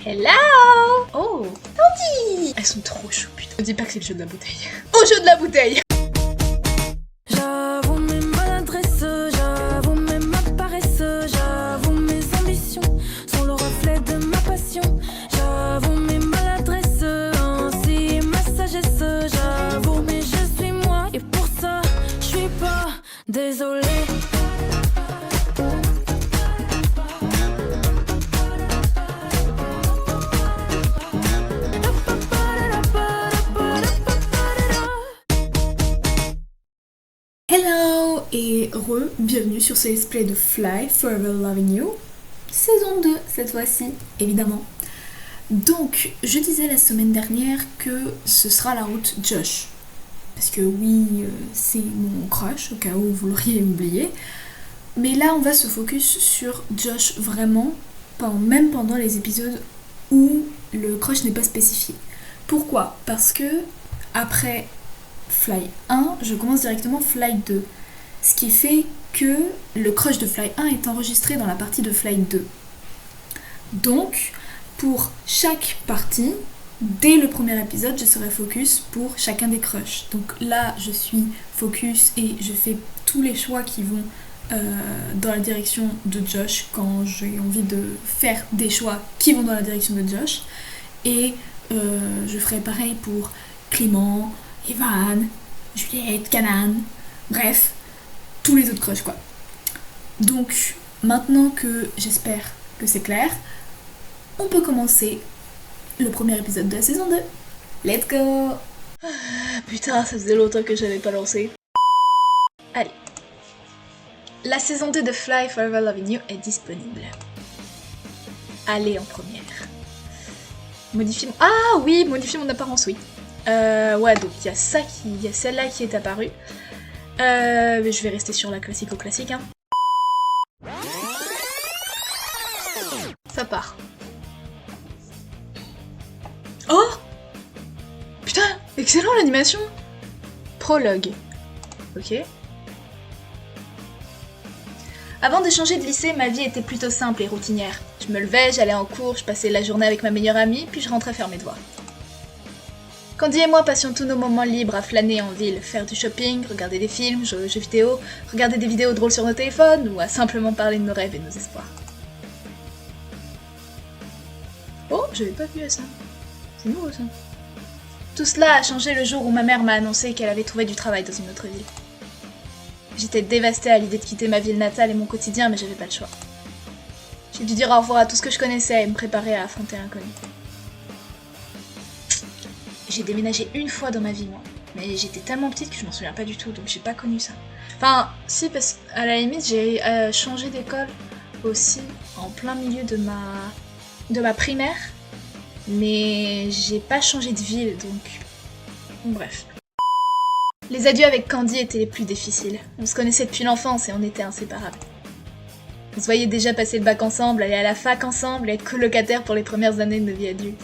Hello! Oh! Tandy! Elles sont trop choues, putain. Ne dis pas que c'est le jeu de la bouteille. Au jeu de la bouteille! J'avoue mes maladresses, j'avoue même ma paresse, j'avoue mes ambitions sont le reflet de ma passion. J'avoue mes maladresses, ainsi ma sagesse, j'avoue mais je suis moi et pour ça je suis pas désolée. Hello et bienvenue sur ce let's play de Fly Forever Loving You, saison 2 cette fois-ci, évidemment. Donc, je disais la semaine dernière que ce sera la route Josh. Parce que oui, c'est mon crush, au cas où vous l'auriez oublié. Mais là, on va se focus sur Josh vraiment, même pendant les épisodes où le crush n'est pas spécifié. Pourquoi ? Parce que, après Fly 1, je commence directement Fly 2. Ce qui fait que le crush de Fly 1 est enregistré dans la partie de Fly 2. Donc, pour chaque partie, dès le premier épisode, je serai focus pour chacun des crushs. Donc là, je suis focus et je fais tous les choix qui vont dans la direction de Josh quand j'ai envie de faire des choix qui vont dans la direction de Josh. Et je ferai pareil pour Clément, Evan, Juliette, Canaan, bref, tous les autres crushs quoi. Donc, maintenant que j'espère que c'est clair, on peut commencer le premier épisode de la saison 2. Let's go! Putain, ça faisait longtemps que j'avais pas lancé. Allez. La saison 2 de Fly Forever Loving You est disponible. Allez en première. Modifier... Ah oui, modifier mon apparence, oui. Ouais, donc il y a celle-là qui est apparue. Mais je vais rester sur la classique-classique, hein. Ça part. Oh! Putain, excellent l'animation! Prologue. Ok. Avant de changer de lycée, ma vie était plutôt simple et routinière. Je me levais, j'allais en cours, je passais la journée avec ma meilleure amie, puis je rentrais faire mes devoirs. Candy et moi passions tous nos moments libres à flâner en ville, faire du shopping, regarder des films, jouer aux jeux vidéo, regarder des vidéos drôles sur nos téléphones, ou à simplement parler de nos rêves et de nos espoirs. Oh, j'avais pas vu ça. C'est nouveau ça. Tout cela a changé le jour où ma mère m'a annoncé qu'elle avait trouvé du travail dans une autre ville. J'étais dévastée à l'idée de quitter ma ville natale et mon quotidien, mais j'avais pas le choix. J'ai dû dire au revoir à tout ce que je connaissais et me préparer à affronter l'inconnu. J'ai déménagé une fois dans ma vie, moi. Mais j'étais tellement petite que je m'en souviens pas du tout, donc j'ai pas connu ça. Enfin, si, parce qu'à la limite, j'ai changé d'école aussi en plein milieu de ma primaire. Mais j'ai pas changé de ville, donc... Bref. Les adieux avec Candy étaient les plus difficiles. On se connaissait depuis l'enfance et on était inséparables. On se voyait déjà passer le bac ensemble, aller à la fac ensemble et être colocataires pour les premières années de nos vies adultes.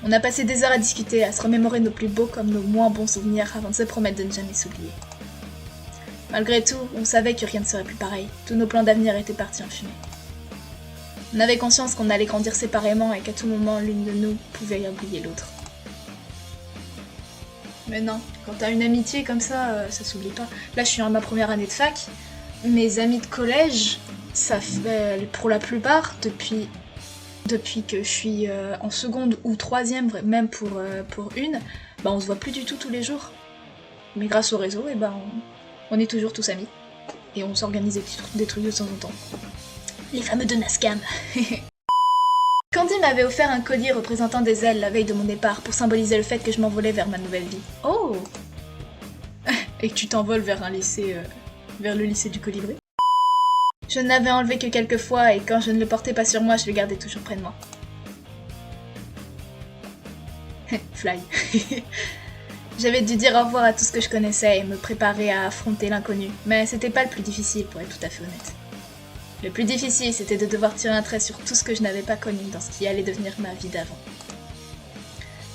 On a passé des heures à discuter, à se remémorer nos plus beaux comme nos moins bons souvenirs avant de se promettre de ne jamais s'oublier. Malgré tout, on savait que rien ne serait plus pareil. Tous nos plans d'avenir étaient partis en fumée. On avait conscience qu'on allait grandir séparément et qu'à tout moment, l'une de nous pouvait oublier l'autre. Mais non, quand t'as une amitié comme ça s'oublie pas. Là, je suis en ma première année de fac. Mes amis de collège, ça fait pour la plupart, depuis que je suis en seconde ou troisième, même pour une, bah on se voit plus du tout tous les jours. Mais grâce au réseau, et bah on est toujours tous amis. Et on s'organise des trucs de temps en temps. Les fameux de Nascam. Candy m'avait offert un collier représentant des ailes la veille de mon départ pour symboliser le fait que je m'envolais vers ma nouvelle vie. Oh! Et que tu t'envoles vers un lycée, vers le lycée du colibri. Je ne l'avais enlevé que quelques fois et quand je ne le portais pas sur moi, je le gardais toujours près de moi. Fly. J'avais dû dire au revoir à tout ce que je connaissais et me préparer à affronter l'inconnu, mais c'était pas le plus difficile pour être tout à fait honnête. Le plus difficile, c'était de devoir tirer un trait sur tout ce que je n'avais pas connu dans ce qui allait devenir ma vie d'avant.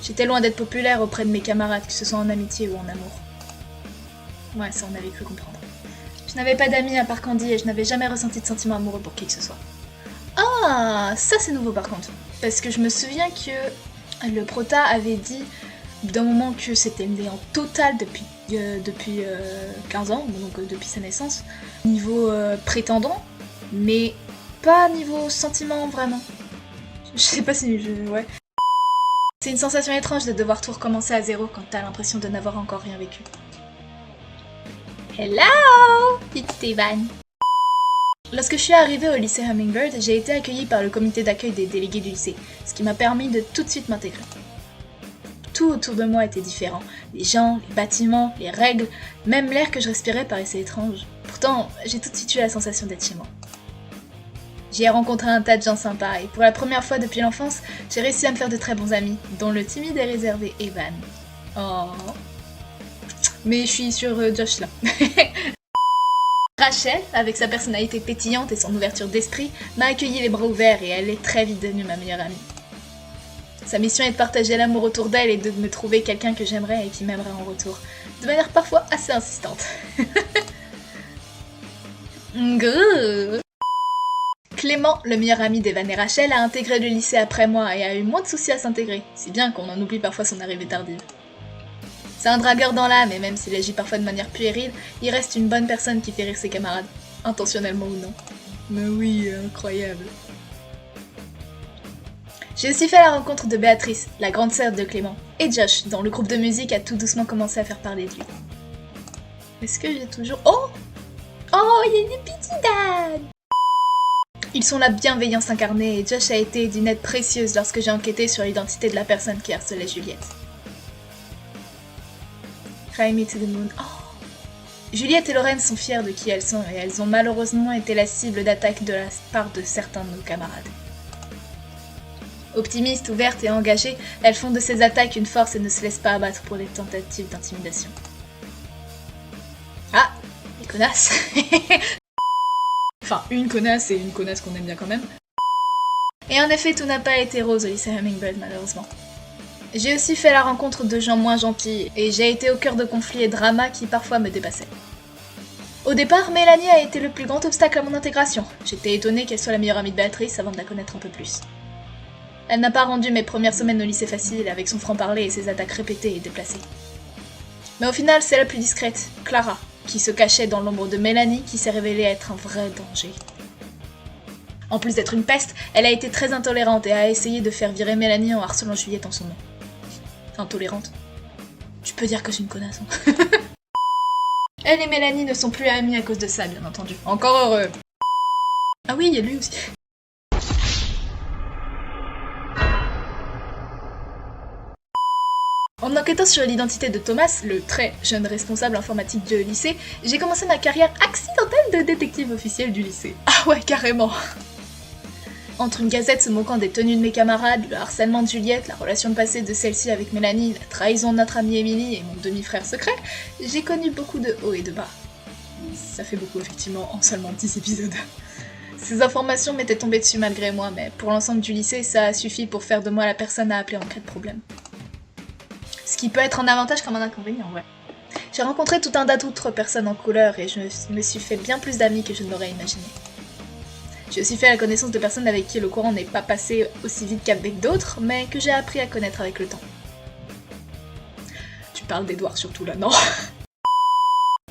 J'étais loin d'être populaire auprès de mes camarades, que ce soit en amitié ou en amour. Ouais, ça on avait cru comprendre. Je n'avais pas d'amis à part Candy et je n'avais jamais ressenti de sentiments amoureux pour qui que ce soit. Oh, Ah, ça c'est nouveau par contre. Parce que je me souviens que le prota avait dit d'un moment que c'était le néant total depuis 15 ans, donc depuis sa naissance, niveau prétendant, mais pas niveau sentiment vraiment. Je sais pas si ouais. C'est une sensation étrange de devoir tout recommencer à zéro quand t'as l'impression de n'avoir encore rien vécu. Hello, petit Evan. Lorsque je suis arrivée au lycée Hummingbird, j'ai été accueillie par le comité d'accueil des délégués du lycée, ce qui m'a permis de tout de suite m'intégrer. Tout autour de moi était différent. Les gens, les bâtiments, les règles, même l'air que je respirais paraissait étrange. Pourtant, j'ai tout de suite eu la sensation d'être chez moi. J'y ai rencontré un tas de gens sympas et pour la première fois depuis l'enfance, j'ai réussi à me faire de très bons amis, dont le timide et réservé Evan. Oh. Mais je suis sur Josh là. Rachel, avec sa personnalité pétillante et son ouverture d'esprit, m'a accueilli les bras ouverts et elle est très vite devenue ma meilleure amie. Sa mission est de partager l'amour autour d'elle et de me trouver quelqu'un que j'aimerais et qui m'aimerait en retour, de manière parfois assez insistante. Clément, le meilleur ami d'Evan et Rachel, a intégré le lycée après moi et a eu moins de soucis à s'intégrer, si bien qu'on en oublie parfois son arrivée tardive. C'est un dragueur dans l'âme et même s'il agit parfois de manière puérile, il reste une bonne personne qui fait rire ses camarades, intentionnellement ou non. Mais oui, incroyable. J'ai aussi fait la rencontre de Béatrice, la grande sœur de Clément, et Josh, dont le groupe de musique a tout doucement commencé à faire parler de lui. Est-ce que j'ai toujours... Oh, il y a des petits dads. Ils sont la bienveillance incarnée et Josh a été d'une aide précieuse lorsque j'ai enquêté sur l'identité de la personne qui harcelait Juliette. Cry me to the moon. Oh. Juliette et Lorraine sont fières de qui elles sont et elles ont malheureusement été la cible d'attaques de la part de certains de nos camarades. Optimistes, ouvertes et engagées, elles font de ces attaques une force et ne se laissent pas abattre pour des tentatives d'intimidation. Ah, les connasses. Enfin, une connasse et une connasse qu'on aime bien quand même. Et en effet, tout n'a pas été rose au lycée Hummingbird, malheureusement. J'ai aussi fait la rencontre de gens moins gentils, et j'ai été au cœur de conflits et dramas qui parfois me dépassaient. Au départ, Mélanie a été le plus grand obstacle à mon intégration. J'étais étonnée qu'elle soit la meilleure amie de Béatrice avant de la connaître un peu plus. Elle n'a pas rendu mes premières semaines au lycée faciles avec son franc-parler et ses attaques répétées et déplacées. Mais au final, c'est la plus discrète, Clara, qui se cachait dans l'ombre de Mélanie qui s'est révélée être un vrai danger. En plus d'être une peste, elle a été très intolérante et a essayé de faire virer Mélanie en harcelant Juliette en son nom. Intolérante. Tu peux dire que c'est une connasse. Hein. Elle et Mélanie ne sont plus amies à cause de ça, bien entendu. Encore heureux. Ah oui, il y a lui aussi. En enquêtant sur l'identité de Thomas, le très jeune responsable informatique du lycée, j'ai commencé ma carrière accidentelle de détective officiel du lycée. Ah ouais, carrément. Entre une gazette se moquant des tenues de mes camarades, le harcèlement de Juliette, la relation passée de celle-ci avec Mélanie, la trahison de notre amie Émilie et mon demi-frère secret, j'ai connu beaucoup de hauts et de bas. Ça fait beaucoup effectivement en seulement 10 épisodes. Ces informations m'étaient tombées dessus malgré moi, mais pour l'ensemble du lycée, ça a suffi pour faire de moi la personne à appeler en cas de problème. Ce qui peut être un avantage comme un inconvénient, ouais. J'ai rencontré tout un tas d'autres personnes en couleur et je me suis fait bien plus d'amis que je ne l'aurais imaginé. J'ai aussi fait la connaissance de personnes avec qui le courant n'est pas passé aussi vite qu'avec d'autres, mais que j'ai appris à connaître avec le temps. Tu parles d'Edouard surtout là, non?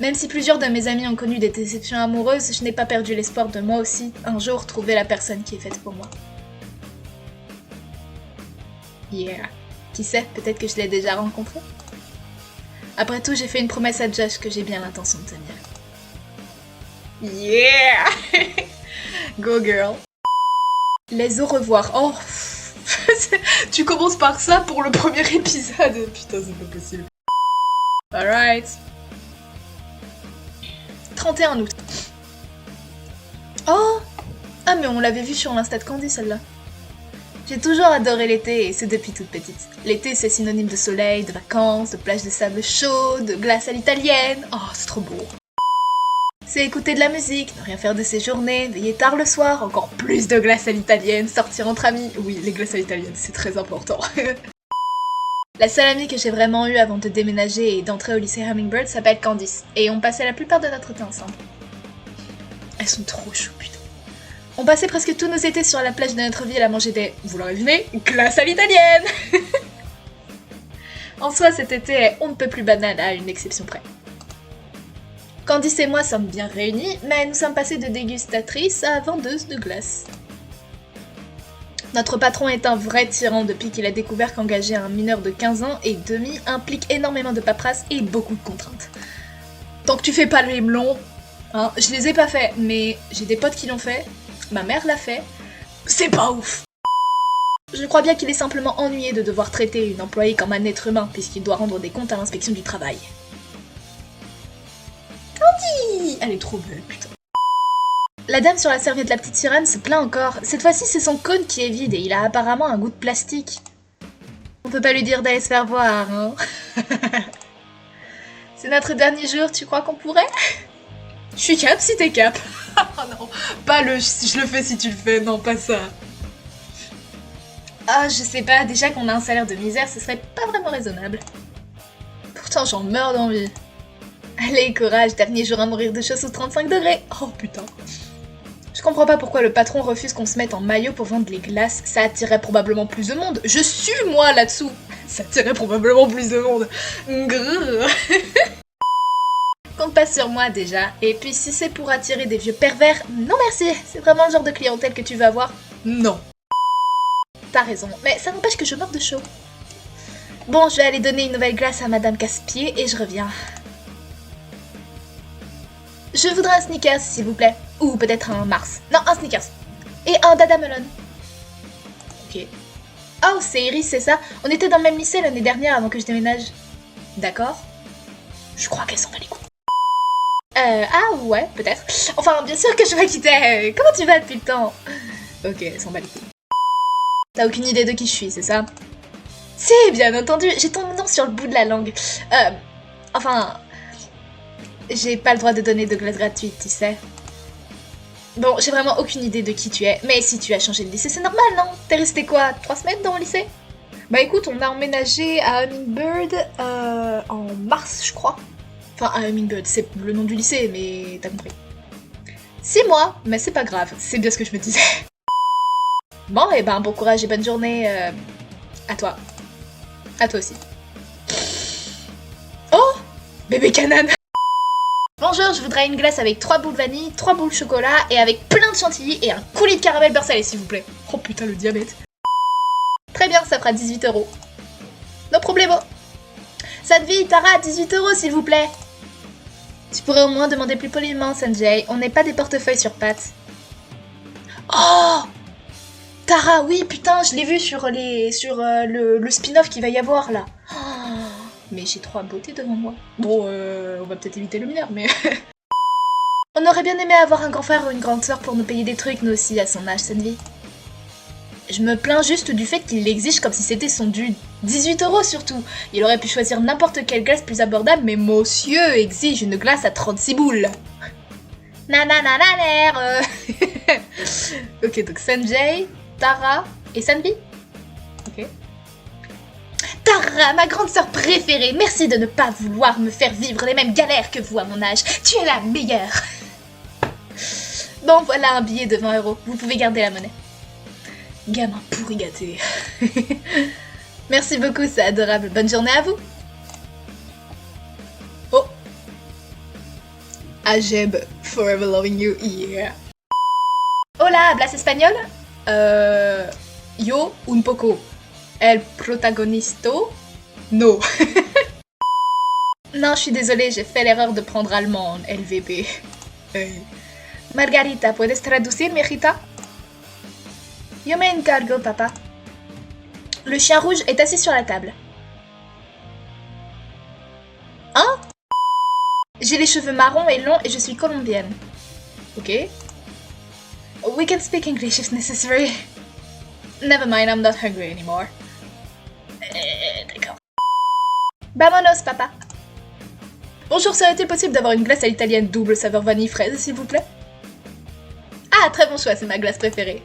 Même si plusieurs de mes amis ont connu des déceptions amoureuses, je n'ai pas perdu l'espoir de moi aussi un jour trouver la personne qui est faite pour moi. Yeah. Qui sait, peut-être que je l'ai déjà rencontré. Après tout, j'ai fait une promesse à Josh que j'ai bien l'intention de tenir. Yeah. Go girl. Les au revoir. Oh. Tu commences par ça pour le premier épisode. Putain, c'est pas possible. Alright. 31 août. Oh. Ah mais on l'avait vu sur l'Insta de Candy celle-là. J'ai toujours adoré l'été et c'est depuis toute petite. L'été c'est synonyme de soleil, de vacances, de plages de sable chaud, de glace à l'italienne. Oh, c'est trop beau. C'est écouter de la musique, ne rien faire de ses journées, veiller tard le soir, encore plus de glace à l'italienne, sortir entre amis. Oui, les glaces à l'italienne, c'est très important. La seule amie que j'ai vraiment eue avant de déménager et d'entrer au lycée Hummingbird s'appelle Candice, et on passait la plupart de notre temps ensemble. Elles sont trop chou, putain. On passait presque tous nos étés sur la plage de notre ville à manger des, vous l'aurez deviné, glaces à l'italienne. En soi, cet été est on ne peut plus banal à une exception près. Candice et moi sommes bien réunis, mais nous sommes passés de dégustatrices à vendeuses de glace. Notre patron est un vrai tyran depuis qu'il a découvert qu'engager un mineur de 15 ans et demi implique énormément de paperasse et beaucoup de contraintes. Tant que tu fais pas les melons, hein, je les ai pas fait, mais j'ai des potes qui l'ont fait, ma mère l'a fait, c'est pas ouf. Je crois bien qu'il est simplement ennuyé de devoir traiter une employée comme un être humain puisqu'il doit rendre des comptes à l'inspection du travail. Candy! Elle est trop belle, putain. La dame sur la serviette de la petite sirène se plaint encore. Cette fois-ci, c'est son cône qui est vide et il a apparemment un goût de plastique. On peut pas lui dire d'aller se faire voir, hein. C'est notre dernier jour, tu crois qu'on pourrait? Je suis cap si t'es cap. Oh non, pas le je le fais si tu le fais, non, pas ça. Ah, je sais pas, déjà qu'on a un salaire de misère, ce serait pas vraiment raisonnable. Pourtant, j'en meurs d'envie. Allez, courage, dernier jour à mourir de chaud sous 35 degrés. Oh putain. Je comprends pas pourquoi le patron refuse qu'on se mette en maillot pour vendre les glaces. Ça attirerait probablement plus de monde. Je suis moi là-dessous. Ça attirerait probablement plus de monde. Grrr. Compte pas sur moi déjà. Et puis si c'est pour attirer des vieux pervers, non merci. C'est vraiment le genre de clientèle que tu veux avoir? Non. T'as raison, mais ça n'empêche que je meurs de chaud. Bon, je vais aller donner une nouvelle glace à Madame Casse-Pied et je reviens. Je voudrais un Snickers, s'il vous plaît. Ou peut-être un Mars. Non, un Snickers. Et un Dada Melon. Ok. Oh, c'est Iris, c'est ça? On était dans le même lycée l'année dernière avant que je déménage. D'accord. Je crois qu'elle s'en va les coups. Ah ouais, peut-être. Enfin, bien sûr que je vais quitter. Comment tu vas depuis le temps? Ok, elle s'en bat les couilles. T'as aucune idée de qui je suis, c'est ça? Si, bien entendu, j'ai ton nom sur le bout de la langue. Enfin... J'ai pas le droit de donner de glace gratuite, tu sais. Bon, j'ai vraiment aucune idée de qui tu es, mais si tu as changé de lycée, c'est normal, non? T'es resté quoi, 3 semaines dans mon lycée? Bah écoute, on a emménagé à Hummingbird en mars, je crois. Enfin, à Hummingbird, c'est le nom du lycée, mais t'as compris. 6 mois, mais c'est pas grave, c'est bien ce que je me disais. Bon, et ben bon courage et bonne journée à toi. À toi aussi. Oh! Bébé Canane! Bonjour, je voudrais une glace avec 3 boules vanille, 3 boules chocolat et avec plein de chantilly et un coulis de caramel beurre salé s'il vous plaît. Oh putain le diabète. Très bien, ça fera 18 €. No problemo. Sanvi, Tara, 18 € s'il vous plaît. Tu pourrais au moins demander plus poliment, Sanjay. On n'est pas des portefeuilles sur pattes. Oh! Tara, oui, putain, je l'ai vu sur le spin-off qu'il va y avoir là. Oh, mais j'ai 3 beautés devant moi. Bon, on va peut-être éviter le mineur, mais... On aurait bien aimé avoir un grand frère ou une grande sœur pour nous payer des trucs, nous aussi, à son âge, Sanvi. Je me plains juste du fait qu'il l'exige comme si c'était son dû. 18 € surtout. Il aurait pu choisir n'importe quelle glace plus abordable, mais monsieur exige une glace à 36 boules. Nananananer. Ok, donc Sanjay, Tara et Sanvi. Ok. Tara, ma grande sœur préférée, merci de ne pas vouloir me faire vivre les mêmes galères que vous à mon âge. Tu es la meilleure. Bon, voilà un billet de 20 €. Vous pouvez garder la monnaie. Gamin pourri gâté. Merci beaucoup, c'est adorable. Bonne journée à vous. Oh. Ajeb, forever loving you, yeah. Hola, hablas espagnol? Yo un poco. El protagonisto? No. Non, je suis désolée, j'ai fait l'erreur de prendre allemand en LVP. Margarita, ¿puedes traducir, mijita? Yo me encargo, papa. Le chien rouge est assis sur la table. Hein? J'ai les cheveux marrons et longs et je suis colombienne. Ok. We can speak English if necessary. Never mind, I'm not hungry anymore. D'accord. Vamonos, papa. Bonjour, serait-il possible d'avoir une glace à l'italienne double saveur vanille fraise, s'il vous plaît? Ah, très bon choix, c'est ma glace préférée.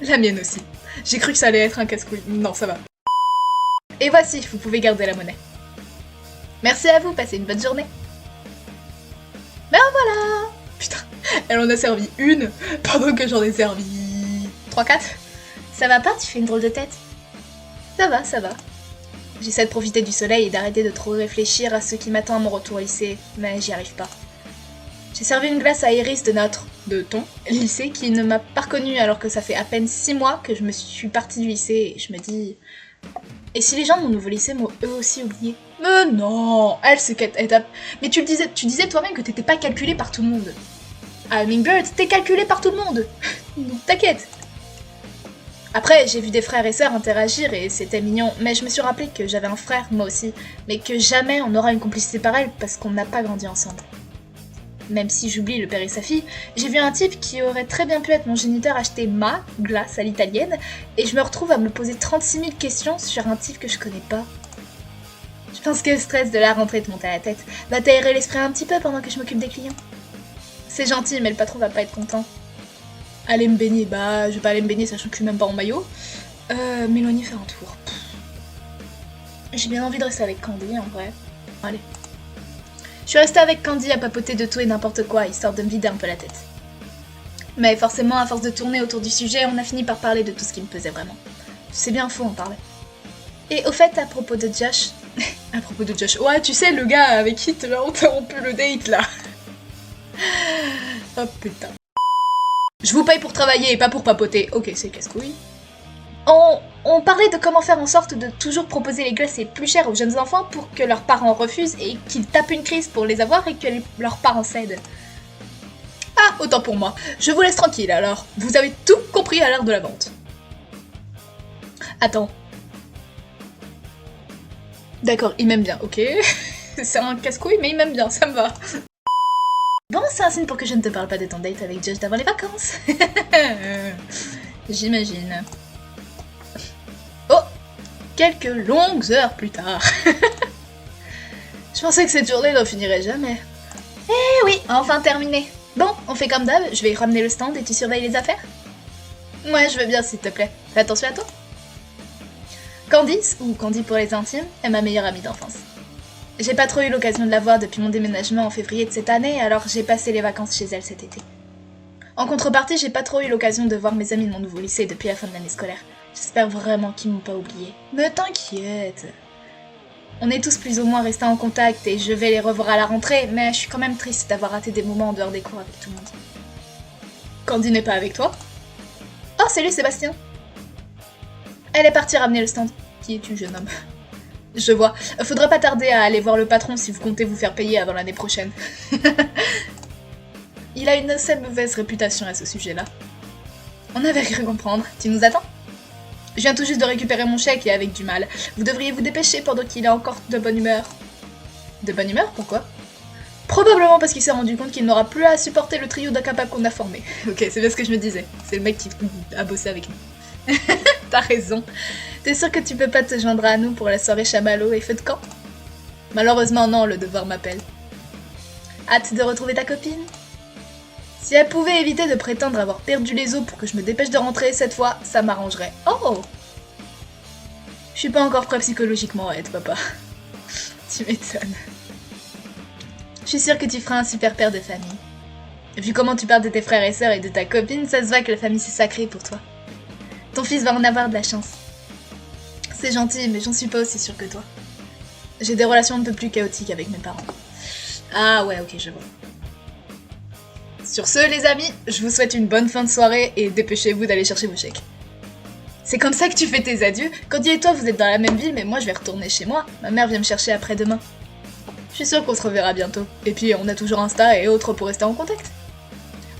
La mienne aussi. J'ai cru que ça allait être un casse-couille. Non, ça va. Et voici, vous pouvez garder la monnaie. Merci à vous, passez une bonne journée. Ben voilà. Putain, Elle en a servi une, pendant que j'en ai servi 3-4. Ça va pas, tu fais une drôle de tête? Ça va, ça va. J'essaie de profiter du soleil et d'arrêter de trop réfléchir à ce qui m'attend à mon retour au lycée, mais j'y arrive pas. J'ai servi une glace à Iris de ton lycée qui ne m'a pas reconnue alors que ça fait à peine 6 mois que je me suis partie du lycée et je me dis... Et si les gens de mon nouveau lycée m'ont eux aussi oublié? Mais non, elle c'est qu'elle t'a... Mais tu disais toi-même que t'étais pas calculée par tout le monde. Hummingbird, t'es calculée par tout le monde. Donc t'inquiète. Après, j'ai vu des frères et sœurs interagir et c'était mignon, mais je me suis rappelé que j'avais un frère, moi aussi, mais que jamais on aura une complicité pareille parce qu'on n'a pas grandi ensemble. Même si j'oublie le père et sa fille, j'ai vu un type qui aurait très bien pu être mon géniteur acheter ma glace à l'italienne, et je me retrouve à me poser 36 000 questions sur un type que je connais pas. Je pense que le stress de la rentrée te monte à la tête va t'aérer l'esprit un petit peu pendant que je m'occupe des clients. C'est gentil, mais le patron va pas être content. Aller me baigner, bah je vais pas aller me baigner sachant que je suis même pas en maillot. M'éloigner faire un tour. J'ai bien envie de rester avec Candy en vrai. Allez. Je suis restée avec Candy à papoter de tout et n'importe quoi, histoire de me vider un peu la tête. Mais forcément, à force de tourner autour du sujet, on a fini par parler de tout ce qui me pesait vraiment. C'est bien faux en parler. Et au fait, à propos de Josh... à propos de Josh... Ouais, tu sais, le gars avec qui tu as interrompu le date, là. Oh putain. Je vous paye pour travailler et pas pour papoter. Ok, c'est casse-couille. On parlait de comment faire en sorte de toujours proposer les glaces les plus chères aux jeunes enfants pour que leurs parents refusent et qu'ils tapent une crise pour les avoir et que leurs parents cèdent. Ah, autant pour moi. Je vous laisse tranquille alors. Vous avez tout compris à l'heure de la vente. Attends. D'accord, il m'aime bien, ok. C'est un casse-couille, mais il m'aime bien, ça me va. Bon, c'est un signe pour que je ne te parle pas de ton date avec Josh d'avant les vacances. J'imagine. Oh! Quelques longues heures plus tard. Je pensais que cette journée n'en finirait jamais. Eh oui, enfin terminé. Bon, on fait comme d'hab, je vais ramener le stand et tu surveilles les affaires? Ouais, je veux bien s'il te plaît. Fais attention à toi. Candice, ou Candy pour les intimes, est ma meilleure amie d'enfance. J'ai pas trop eu l'occasion de la voir depuis mon déménagement en février de cette année, alors j'ai passé les vacances chez elle cet été. En contrepartie, j'ai pas trop eu l'occasion de voir mes amis de mon nouveau lycée depuis la fin de l'année scolaire. J'espère vraiment qu'ils m'ont pas oublié. Mais t'inquiète. On est tous plus ou moins restés en contact et je vais les revoir à la rentrée, mais je suis quand même triste d'avoir raté des moments en dehors des cours avec tout le monde. Candy n'est pas avec toi? Oh, salut Sébastien. Elle est partie ramener le stand. Qui es-tu, jeune homme? Je vois. Faudrait pas tarder à aller voir le patron si vous comptez vous faire payer avant l'année prochaine. Il a une assez mauvaise réputation à ce sujet-là. On avait rien à comprendre. Tu nous attends? Je viens tout juste de récupérer mon chèque et avec du mal. Vous devriez vous dépêcher pendant qu'il est encore de bonne humeur. De bonne humeur? Pourquoi? Probablement parce qu'il s'est rendu compte qu'il n'aura plus à supporter le trio d'incapables qu'on a formé. Ok, c'est bien ce que je me disais. C'est le mec qui a bossé avec nous. T'as raison. T'es sûr que tu peux pas te joindre à nous pour la soirée chamallow et feu de camp? Malheureusement non, le devoir m'appelle. Hâte de retrouver ta copine? Si elle pouvait éviter de prétendre avoir perdu les os pour que je me dépêche de rentrer cette fois, ça m'arrangerait. Oh! Je suis pas encore prêt psychologiquement à être papa. Tu m'étonnes. Je suis sûre que tu feras un super père de famille. Vu comment tu parles de tes frères et sœurs et de ta copine, ça se voit que la famille c'est sacré pour toi. Ton fils va en avoir de la chance. C'est gentil, mais j'en suis pas aussi sûre que toi. J'ai des relations un peu plus chaotiques avec mes parents. Ah ouais, ok, je vois. Sur ce, les amis, je vous souhaite une bonne fin de soirée et dépêchez-vous d'aller chercher vos chèques. C'est comme ça que tu fais tes adieux? Candy et toi, vous êtes dans la même ville, mais moi je vais retourner chez moi. Ma mère vient me chercher après-demain. Je suis sûre qu'on se reverra bientôt. Et puis, on a toujours Insta et autres pour rester en contact.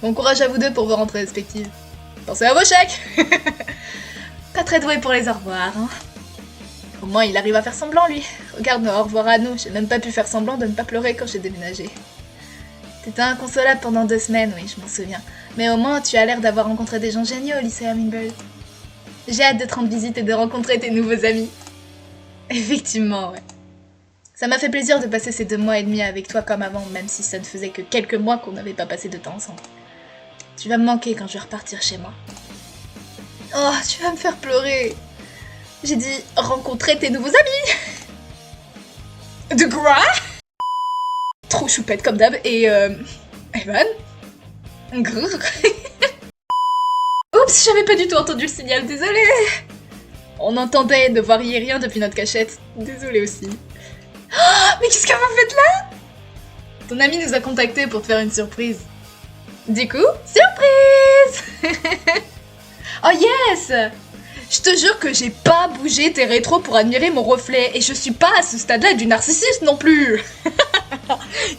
Bon courage à vous deux pour vos rentrées respectives. Pensez à vos chèques. Pas très doué pour les au revoir, hein. Au moins, il arrive à faire semblant, lui. Regarde nos au revoir à nous, j'ai même pas pu faire semblant de ne pas pleurer quand j'ai déménagé. T'étais inconsolable pendant 2 semaines, oui, je m'en souviens. Mais au moins, tu as l'air d'avoir rencontré des gens géniaux au lycée Hummingbird. J'ai hâte de te rendre visite et de rencontrer tes nouveaux amis. Effectivement, ouais. Ça m'a fait plaisir de passer ces 2 mois et demi avec toi comme avant, même si ça ne faisait que quelques mois qu'on n'avait pas passé de temps ensemble. Tu vas me manquer quand je vais repartir chez moi. Oh, tu vas me faire pleurer. J'ai dit rencontrer tes nouveaux amis. De quoi? Trop choupette comme d'hab. Et Evan? Grrr. Oups, j'avais pas du tout entendu le signal, désolé. On entendait, ne voiriez rien depuis notre cachette. Désolé aussi. Oh, mais qu'est-ce que vous faites là? Ton ami nous a contactés pour te faire une surprise. Du coup, surprise. Oh yes! Je te jure que j'ai pas bougé tes rétros pour admirer mon reflet, et je suis pas à ce stade-là du narcissisme non plus.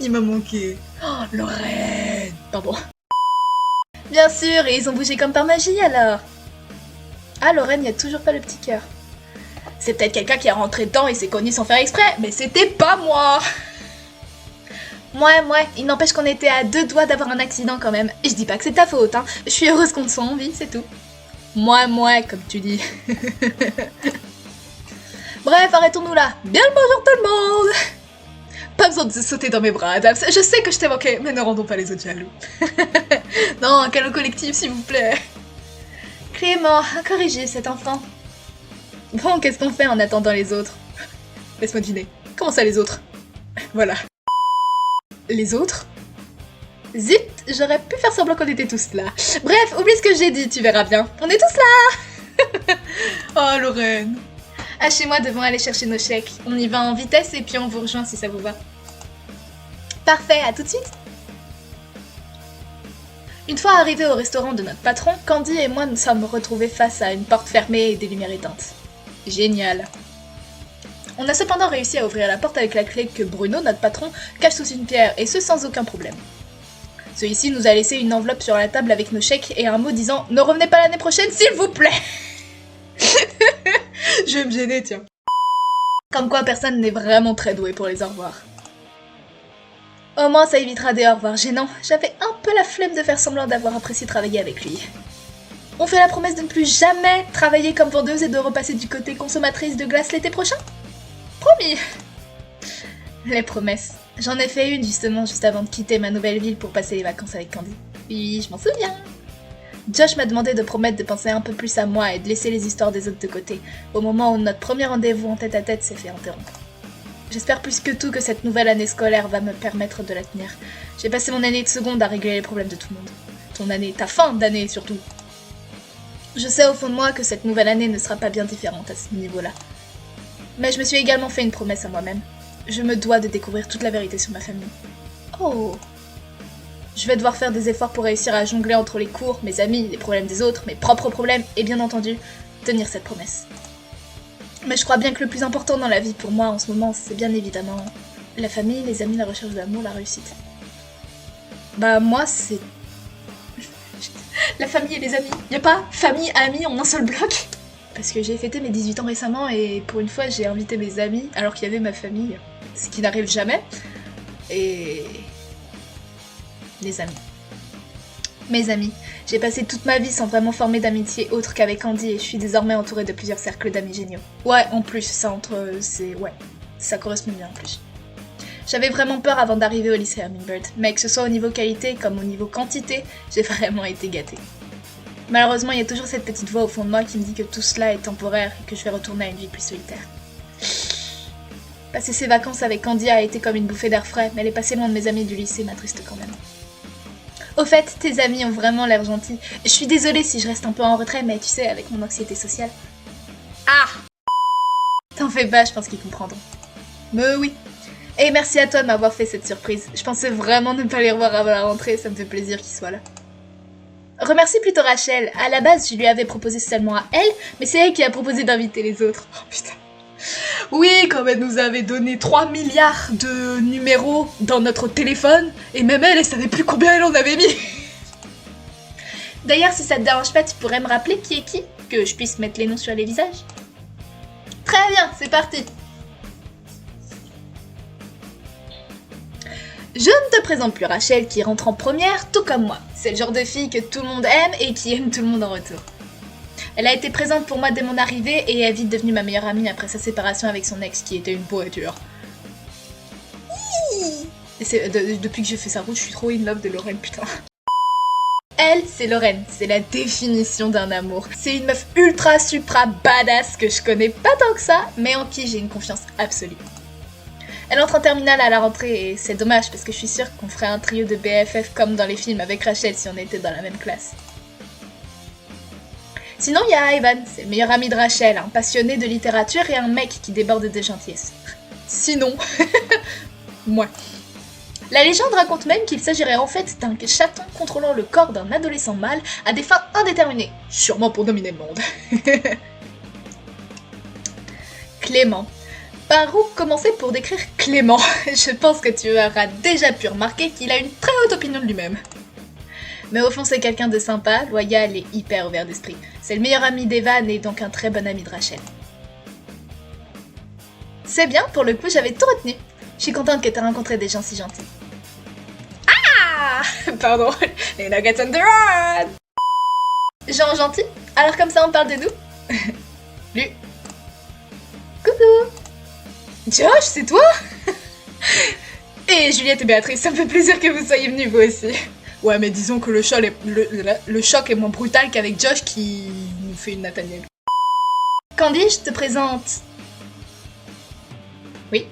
Il m'a manqué. Oh, Lorraine. Pardon. Bien sûr, et ils ont bougé comme par magie alors. Ah, Lorraine, y a toujours pas le petit cœur. C'est peut-être quelqu'un qui est rentré dedans et s'est connu sans faire exprès, mais c'était pas moi. Ouais, il n'empêche qu'on était à 2 doigts d'avoir un accident quand même. Je dis pas que c'est ta faute, hein. Je suis heureuse qu'on te soit en vie, c'est tout. Moi, comme tu dis. Bref, arrêtons-nous là. Bien le bonjour tout le monde. Pas besoin de se sauter dans mes bras, Adams. Je sais que je t'ai manqué, mais ne rendons pas les autres jaloux. Non, un câlin collectif, s'il vous plaît. Clément, corrigez cet enfant. Bon, qu'est-ce qu'on fait en attendant les autres? Laisse-moi deviner. Comment ça, les autres? Voilà. Les autres? Zut, j'aurais pu faire semblant qu'on était tous là. Bref, oublie ce que j'ai dit, tu verras bien. On est tous là. Oh, Lorraine. Ah, chez moi, devons aller chercher nos chèques. On y va en vitesse et puis on vous rejoint si ça vous va. Parfait, à tout de suite. Une fois arrivés au restaurant de notre patron, Candy et moi nous sommes retrouvés face à une porte fermée et des lumières éteintes. Génial. On a cependant réussi à ouvrir la porte avec la clé que Bruno, notre patron, cache sous une pierre, et ce sans aucun problème. Celui-ci nous a laissé une enveloppe sur la table avec nos chèques et un mot disant « Ne revenez pas l'année prochaine, s'il vous plaît !» Je vais me gêner, tiens. Comme quoi personne n'est vraiment très doué pour les au revoir. Au moins ça évitera des au revoir gênants. J'avais un peu la flemme de faire semblant d'avoir apprécié travailler avec lui. On fait la promesse de ne plus jamais travailler comme vendeuse et de repasser du côté consommatrice de glace l'été prochain? Promis. Les promesses. J'en ai fait une justement juste avant de quitter ma nouvelle ville pour passer les vacances avec Candy. Oui, je m'en souviens. Josh m'a demandé de promettre de penser un peu plus à moi et de laisser les histoires des autres de côté, au moment où notre premier rendez-vous en tête-à-tête s'est fait interrompre. J'espère plus que tout que cette nouvelle année scolaire va me permettre de la tenir. J'ai passé mon année de seconde à régler les problèmes de tout le monde. Ton année, ta fin d'année surtout. Je sais au fond de moi que cette nouvelle année ne sera pas bien différente à ce niveau-là. Mais je me suis également fait une promesse à moi-même. Je me dois de découvrir toute la vérité sur ma famille. Oh! Je vais devoir faire des efforts pour réussir à jongler entre les cours, mes amis, les problèmes des autres, mes propres problèmes, et bien entendu, tenir cette promesse. Mais je crois bien que le plus important dans la vie pour moi en ce moment, c'est bien évidemment la famille, les amis, la recherche de l'amour, la réussite. Bah moi, c'est... la famille et les amis. Y a pas famille, amis en un seul bloc? Parce que j'ai fêté mes 18 ans récemment et pour une fois, j'ai invité mes amis alors qu'il y avait ma famille, ce qui n'arrive jamais. Et... les amis. Mes amis. J'ai passé toute ma vie sans vraiment former d'amitié autre qu'avec Andy et je suis désormais entourée de plusieurs cercles d'amis géniaux. Ouais, en plus, ça entre... c'est... ouais, ça correspond bien en plus. J'avais vraiment peur avant d'arriver au lycée Hummingbird, mais que ce soit au niveau qualité comme au niveau quantité, j'ai vraiment été gâtée. Malheureusement, il y a toujours cette petite voix au fond de moi qui me dit que tout cela est temporaire et que je vais retourner à une vie plus solitaire. Passer ces vacances avec Candy a été comme une bouffée d'air frais, mais les passer loin de mes amis du lycée m'attriste quand même. Au fait, tes amis ont vraiment l'air gentils. Je suis désolée si je reste un peu en retrait, mais tu sais, avec mon anxiété sociale. Ah! T'en fais pas, je pense qu'ils comprendront. Mais oui. Et merci à toi de m'avoir fait cette surprise. Je pensais vraiment ne pas les revoir avant la rentrée, ça me fait plaisir qu'ils soient là. Remercie plutôt Rachel. À la base, je lui avais proposé seulement à elle, mais c'est elle qui a proposé d'inviter les autres. Oh putain. Oui, comme elle nous avait donné 3 milliards de numéros dans notre téléphone, et même elle savait plus combien elle en avait mis. D'ailleurs, si ça te dérange pas, tu pourrais me rappeler qui est qui? Que je puisse mettre les noms sur les visages? Très bien, c'est parti. Je ne te présente plus Rachel qui rentre en première, tout comme moi. C'est le genre de fille que tout le monde aime et qui aime tout le monde en retour. Elle a été présente pour moi dès mon arrivée et est vite devenue ma meilleure amie après sa séparation avec son ex qui était une pourriture. Depuis que j'ai fait sa route, je suis trop in love de Lorraine, putain. Elle, c'est Lorraine, c'est la définition d'un amour. C'est une meuf ultra supra badass que je connais pas tant que ça, mais en qui j'ai une confiance absolue. Elle entre en terminale à la rentrée et c'est dommage parce que je suis sûre qu'on ferait un trio de BFF comme dans les films avec Rachel si on était dans la même classe. Sinon, il y a Ivan, c'est le meilleur ami de Rachel, un passionné de littérature et un mec qui déborde de gentillesse. Sinon, moi. La légende raconte même qu'il s'agirait en fait d'un chaton contrôlant le corps d'un adolescent mâle à des fins indéterminées, sûrement pour dominer le monde. Clément. Par où commencer pour décrire Clément? Je pense que tu auras déjà pu remarquer qu'il a une très haute opinion de lui-même. Mais au fond, c'est quelqu'un de sympa, loyal et hyper ouvert d'esprit. C'est le meilleur ami d'Evan et donc un très bon ami de Rachel. C'est bien, pour le coup, j'avais tout retenu. Je suis contente que tu aies rencontré des gens si gentils. Ah pardon, les Nuggets on the run. Gens gentils? Alors comme ça, on parle de nous? Lu. Coucou. Josh, c'est toi? Et Juliette et Béatrice, ça me fait plaisir que vous soyez venus vous aussi. Ouais, mais disons que le choc est moins brutal qu'avec Josh qui nous fait une Nathaniel. Candy, je te présente... Oui.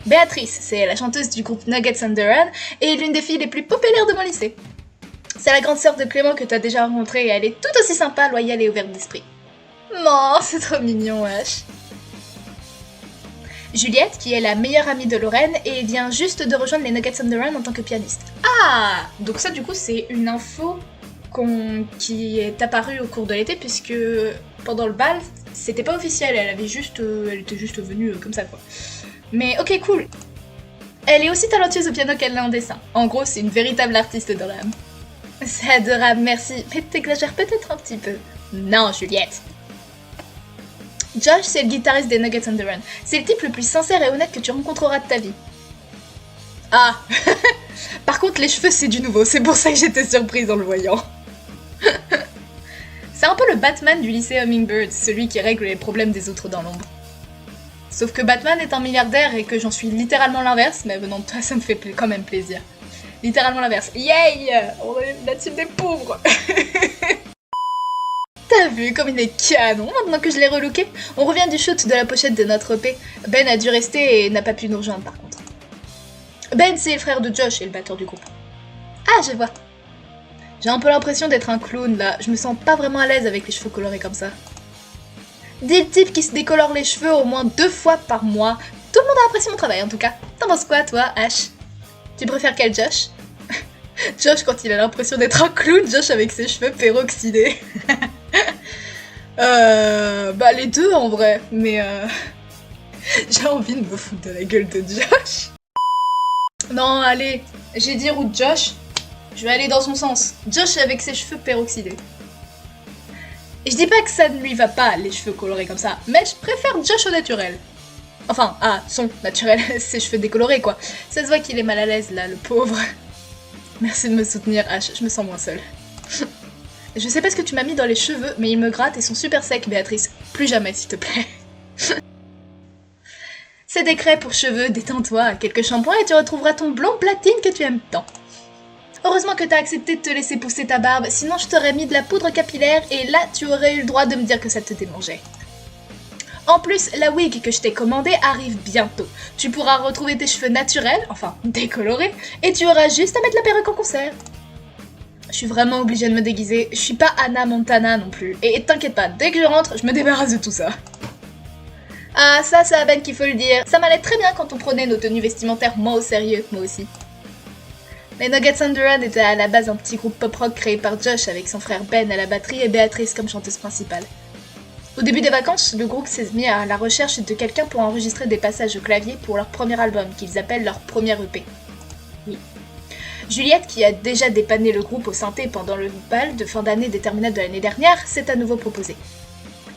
Béatrice, c'est la chanteuse du groupe Nuggets on the Run et l'une des filles les plus populaires de mon lycée. C'est la grande sœur de Clément que t'as déjà rencontrée et elle est tout aussi sympa, loyale et ouverte d'esprit. Non, c'est trop mignon, wesh. Juliette, qui est la meilleure amie de Lorraine et vient juste de rejoindre les Nuggets on the Run en tant que pianiste. Ah, donc ça du coup c'est une info qui est apparue au cours de l'été puisque pendant le bal c'était pas officiel, elle était juste venue comme ça quoi. Mais ok cool. Elle est aussi talentueuse au piano qu'elle l'a en dessin. En gros c'est une véritable artiste dans l'âme. C'est adorable, merci, mais t'exagères peut-être un petit peu. Non Juliette. Josh, c'est le guitariste des Nuggets on the Run. C'est le type le plus sincère et honnête que tu rencontreras de ta vie. Ah par contre, les cheveux, c'est du nouveau. C'est pour ça que j'étais surprise en le voyant. C'est un peu le Batman du lycée Hummingbird, celui qui règle les problèmes des autres dans l'ombre. Sauf que Batman est un milliardaire et que j'en suis littéralement l'inverse, mais venant de toi, ça me fait quand même plaisir. Littéralement l'inverse. Yay! On est la team des pauvres. T'as vu comme il est canon maintenant que je l'ai relooké? On revient du shoot de la pochette de notre EP. Ben a dû rester et n'a pas pu nous rejoindre par contre. Ben c'est le frère de Josh et le batteur du groupe. Ah je vois. J'ai un peu l'impression d'être un clown là, je me sens pas vraiment à l'aise avec les cheveux colorés comme ça. Des types qui se décolorent les cheveux au moins 2 fois par mois. Tout le monde a apprécié mon travail en tout cas. T'en penses quoi toi, Ash? Tu préfères quel Josh? Josh quand il a l'impression d'être un clown, Josh avec ses cheveux peroxydés. Bah les deux en vrai, mais j'ai envie de me foutre de la gueule de Josh. Non allez, j'ai dit route Josh, je vais aller dans son sens. Josh avec ses cheveux peroxydés. Et je dis pas que ça ne lui va pas les cheveux colorés comme ça, mais je préfère Josh au naturel. Enfin, son naturel, ses cheveux décolorés quoi. Ça se voit qu'il est mal à l'aise là, le pauvre. Merci de me soutenir H, je me sens moins seule. Je sais pas ce que tu m'as mis dans les cheveux, mais ils me grattent et sont super secs, Béatrice. Plus jamais, s'il te plaît. C'est des craies pour cheveux, détends-toi, quelques shampoings et tu retrouveras ton blond platine que tu aimes tant. Heureusement que t'as accepté de te laisser pousser ta barbe, sinon je t'aurais mis de la poudre capillaire et là tu aurais eu le droit de me dire que ça te démangeait. En plus, la wig que je t'ai commandée arrive bientôt. Tu pourras retrouver tes cheveux naturels, enfin décolorés, et tu auras juste à mettre la perruque en concert. Je suis vraiment obligée de me déguiser, je suis pas Anna Montana non plus. Et t'inquiète pas, dès que je rentre, je me débarrasse de tout ça. Ah, ça c'est à Ben qu'il faut le dire. Ça m'allait très bien quand on prenait nos tenues vestimentaires moins au sérieux, moi aussi. Les Nuggets on the Run étaient à la base un petit groupe pop-rock créé par Josh avec son frère Ben à la batterie et Béatrice comme chanteuse principale. Au début des vacances, le groupe s'est mis à la recherche de quelqu'un pour enregistrer des passages au clavier pour leur premier album, qu'ils appellent leur premier EP. Oui. Juliette, qui a déjà dépanné le groupe au synthé pendant le bal de fin d'année des terminales de l'année dernière, s'est à nouveau proposée.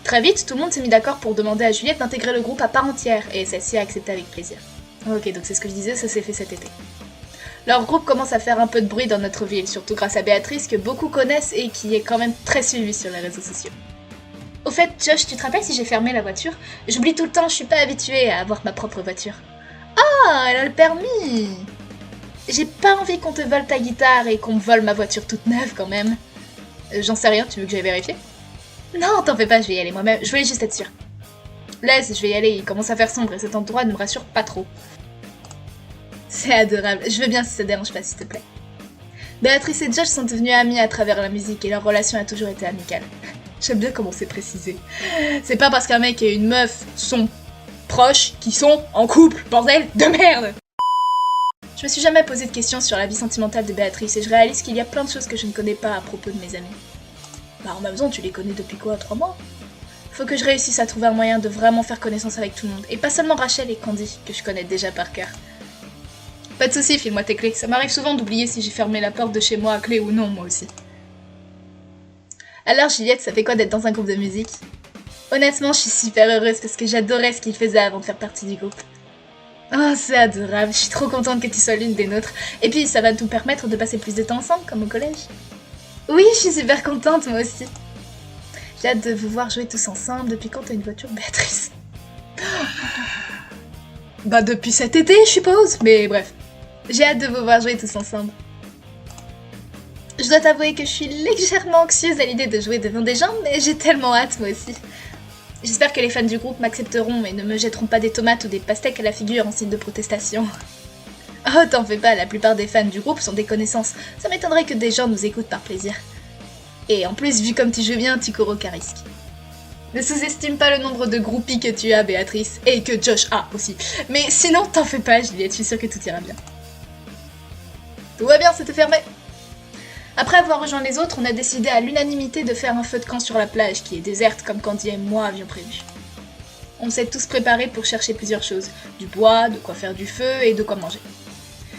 Très vite, tout le monde s'est mis d'accord pour demander à Juliette d'intégrer le groupe à part entière, et celle-ci a accepté avec plaisir. Ok, donc c'est ce que je disais, ça s'est fait cet été. Leur groupe commence à faire un peu de bruit dans notre ville, surtout grâce à Béatrice, que beaucoup connaissent et qui est quand même très suivie sur les réseaux sociaux. Au fait, Josh, tu te rappelles si j'ai fermé la voiture? J'oublie tout le temps, je suis pas habituée à avoir ma propre voiture. Ah, elle a le permis! J'ai pas envie qu'on te vole ta guitare et qu'on me vole ma voiture toute neuve quand même. J'en sais rien, tu veux que j'aille vérifier? Non, t'en fais pas, je vais y aller moi-même, je voulais juste être sûre. Laisse, je vais y aller, il commence à faire sombre et cet endroit ne me rassure pas trop. C'est adorable, je veux bien si ça te dérange pas s'il te plaît. Béatrice et Josh sont devenus amis à travers la musique et leur relation a toujours été amicale. J'aime bien comment c'est précisé. C'est pas parce qu'un mec et une meuf sont proches qu'ils sont en couple, bordel de merde. Je me suis jamais posé de questions sur la vie sentimentale de Béatrice et je réalise qu'il y a plein de choses que je ne connais pas à propos de mes amis. Bah en même temps, tu les connais depuis quoi, 3 mois? Faut que je réussisse à trouver un moyen de vraiment faire connaissance avec tout le monde, et pas seulement Rachel et Candy, que je connais déjà par cœur. Pas de soucis, file-moi tes clés, ça m'arrive souvent d'oublier si j'ai fermé la porte de chez moi à clé ou non, moi aussi. Alors Juliette, ça fait quoi d'être dans un groupe de musique? Honnêtement, je suis super heureuse parce que j'adorais ce qu'il faisait avant de faire partie du groupe. Oh, c'est adorable, je suis trop contente que tu sois l'une des nôtres. Et puis, ça va nous permettre de passer plus de temps ensemble, comme au collège. Oui, je suis super contente, moi aussi. J'ai hâte de vous voir jouer tous ensemble. Depuis quand t'as une voiture, Béatrice? Bah, depuis cet été, je suppose, mais bref. J'ai hâte de vous voir jouer tous ensemble. Je dois t'avouer que je suis légèrement anxieuse à l'idée de jouer devant des gens, mais j'ai tellement hâte, moi aussi. J'espère que les fans du groupe m'accepteront et ne me jetteront pas des tomates ou des pastèques à la figure en signe de protestation. Oh, t'en fais pas, la plupart des fans du groupe sont des connaissances. Ça m'étonnerait que des gens nous écoutent par plaisir. Et en plus, vu comme tu joues bien, tu cours aucun risque. Ne sous-estime pas le nombre de groupies que tu as, Béatrice, et que Josh a aussi. Mais sinon, t'en fais pas, Juliette, je suis sûre que tout ira bien. Tout va bien, c'était fermé. Après avoir rejoint les autres, on a décidé à l'unanimité de faire un feu de camp sur la plage, qui est déserte comme Candy et moi avions prévu. On s'est tous préparés pour chercher plusieurs choses. Du bois, de quoi faire du feu et de quoi manger.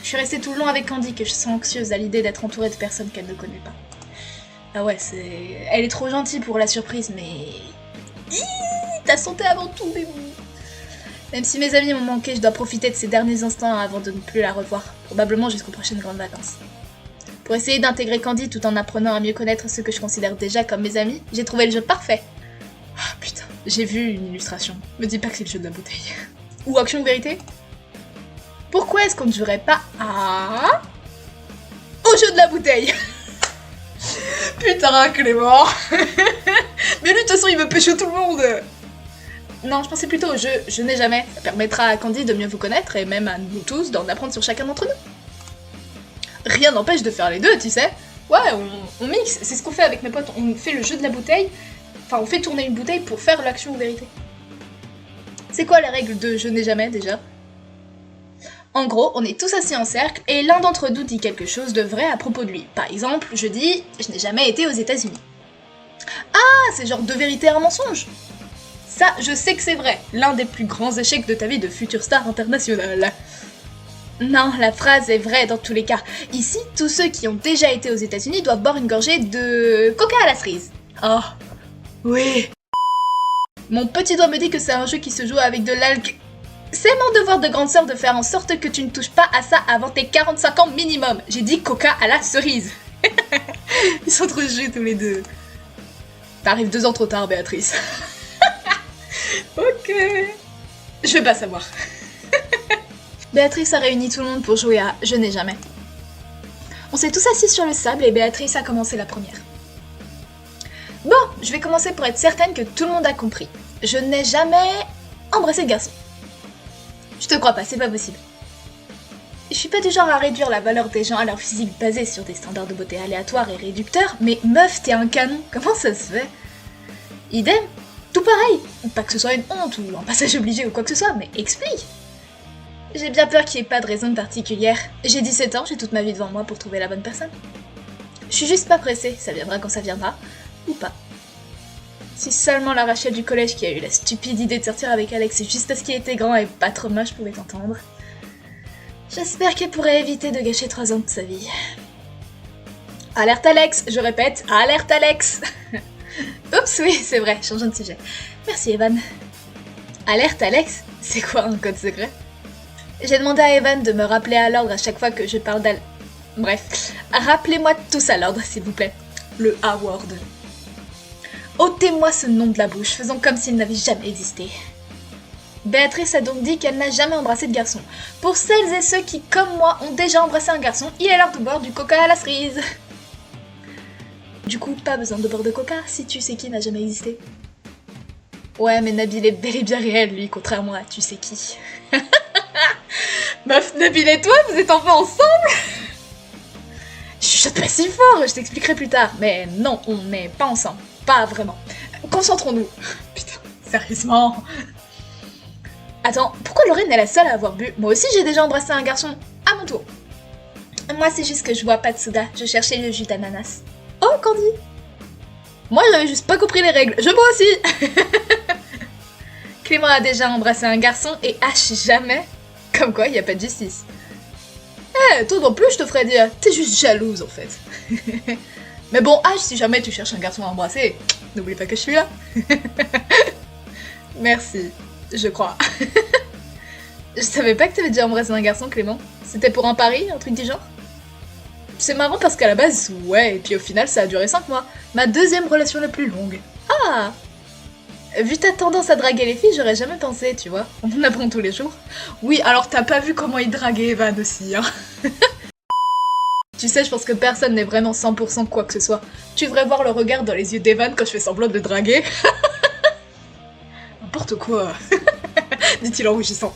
Je suis restée tout le long avec Candy, que je sens anxieuse à l'idée d'être entourée de personnes qu'elle ne connaît pas. Ah ouais, elle est trop gentille pour la surprise, mais... T'as sauté avant tout, mais bon. Même si mes amis m'ont manqué, je dois profiter de ces derniers instants avant de ne plus la revoir. Probablement jusqu'aux prochaines grandes vacances. Pour essayer d'intégrer Candy tout en apprenant à mieux connaître ceux que je considère déjà comme mes amis, j'ai trouvé le jeu parfait. Ah putain, j'ai vu une illustration. Me dis pas que c'est le jeu de la bouteille. Ou Action ou Vérité? Pourquoi est-ce qu'on ne jouerait pas au jeu de la bouteille? Putain, Clément. Mais lui, de toute façon, il veut pécho tout le monde. Non, je pensais plutôt au jeu Je n'ai jamais. Ça permettra à Candy de mieux vous connaître et même à nous tous d'en apprendre sur chacun d'entre nous. Rien n'empêche de faire les deux, tu sais. Ouais, on mixe, c'est ce qu'on fait avec mes potes, on fait le jeu de la bouteille, enfin on fait tourner une bouteille pour faire l'action ou vérité. C'est quoi les règles de Je n'ai jamais déjà? En gros, on est tous assis en cercle et l'un d'entre nous dit quelque chose de vrai à propos de lui. Par exemple, je dis « Je n'ai jamais été aux États-Unis ». Ah, c'est genre 2 vérités et un mensonge. Ça, je sais que c'est vrai, l'un des plus grands échecs de ta vie de future star internationale. Non, la phrase est vraie dans tous les cas. Ici, tous ceux qui ont déjà été aux États-Unis doivent boire une gorgée de coca à la cerise. Oh, oui. Mon petit doigt me dit que c'est un jeu qui se joue avec de l'algue. C'est mon devoir de grande sœur de faire en sorte que tu ne touches pas à ça avant tes 45 ans minimum. J'ai dit coca à la cerise. Ils sont trop jeux tous les deux. T'arrives 2 ans trop tard, Béatrice. Ok. Je vais pas savoir. Béatrice a réuni tout le monde pour jouer à Je n'ai jamais. On s'est tous assis sur le sable et Béatrice a commencé la première. Bon, je vais commencer pour être certaine que tout le monde a compris. Je n'ai jamais embrassé de garçon. Je te crois pas, c'est pas possible. Je suis pas du genre à réduire la valeur des gens à leur physique basée sur des standards de beauté aléatoires et réducteurs, mais meuf, t'es un canon, comment ça se fait? Idem, tout pareil. Pas que ce soit une honte ou un passage obligé ou quoi que ce soit, mais explique. J'ai bien peur qu'il n'y ait pas de raison particulière. J'ai 17 ans, j'ai toute ma vie devant moi pour trouver la bonne personne. Je suis juste pas pressée, ça viendra quand ça viendra, ou pas. Si seulement la Rachel du collège qui a eu la stupide idée de sortir avec Alex juste parce qu'il était grand et pas trop moche pouvait t'entendre. J'espère qu'elle pourrait éviter de gâcher 3 ans de sa vie. Alerte Alex, je répète, alerte Alex. Oups, oui, c'est vrai, changeons de sujet. Merci Evan. Alerte Alex, c'est quoi un code secret? J'ai demandé à Evan de me rappeler à l'ordre à chaque fois que je parle d'Al... Bref, rappelez-moi tous à l'ordre, s'il vous plaît. Le A-word. Ôtez-moi ce nom de la bouche, faisons comme s'il n'avait jamais existé. Béatrice a donc dit qu'elle n'a jamais embrassé de garçon. Pour celles et ceux qui, comme moi, ont déjà embrassé un garçon, il est l'heure de boire du coca à la cerise. Du coup, pas besoin de boire de coca si tu sais qui n'a jamais existé. Ouais, mais Nabil est bel et bien réel, lui, contrairement à tu sais qui. Meuf, Nabil et toi, vous êtes enfin ensemble? Je chuchote pas si fort, je t'expliquerai plus tard. Mais non, on n'est pas ensemble. Pas vraiment. Concentrons-nous. Putain, sérieusement. Attends, pourquoi Lorraine est la seule à avoir bu? Moi aussi j'ai déjà embrassé un garçon. À mon tour. Moi c'est juste que je bois pas de soda, je cherchais le jus d'ananas. Oh, Candy. Moi j'avais juste pas compris les règles, je bois aussi. Clément a déjà embrassé un garçon et H jamais. Comme quoi, y a pas de justice. Eh, toi non plus, je te ferais dire. T'es juste jalouse, en fait. Mais bon, H, si jamais tu cherches un garçon à embrasser, n'oublie pas que je suis là. Merci, je crois. Je savais pas que t'avais déjà embrassé un garçon, Clément. C'était pour un pari, un truc du genre? C'est marrant parce qu'à la base, ouais, et puis au final, ça a duré 5 mois. Ma deuxième relation la plus longue. Ah! Vu ta tendance à draguer les filles, j'aurais jamais pensé, tu vois. On en apprend tous les jours. Oui, alors t'as pas vu comment il draguait Evan aussi, hein. Tu sais, je pense que personne n'est vraiment 100% quoi que ce soit. Tu devrais voir le regard dans les yeux d'Evan quand je fais semblant de le draguer. N'importe quoi. Dit-il en rougissant.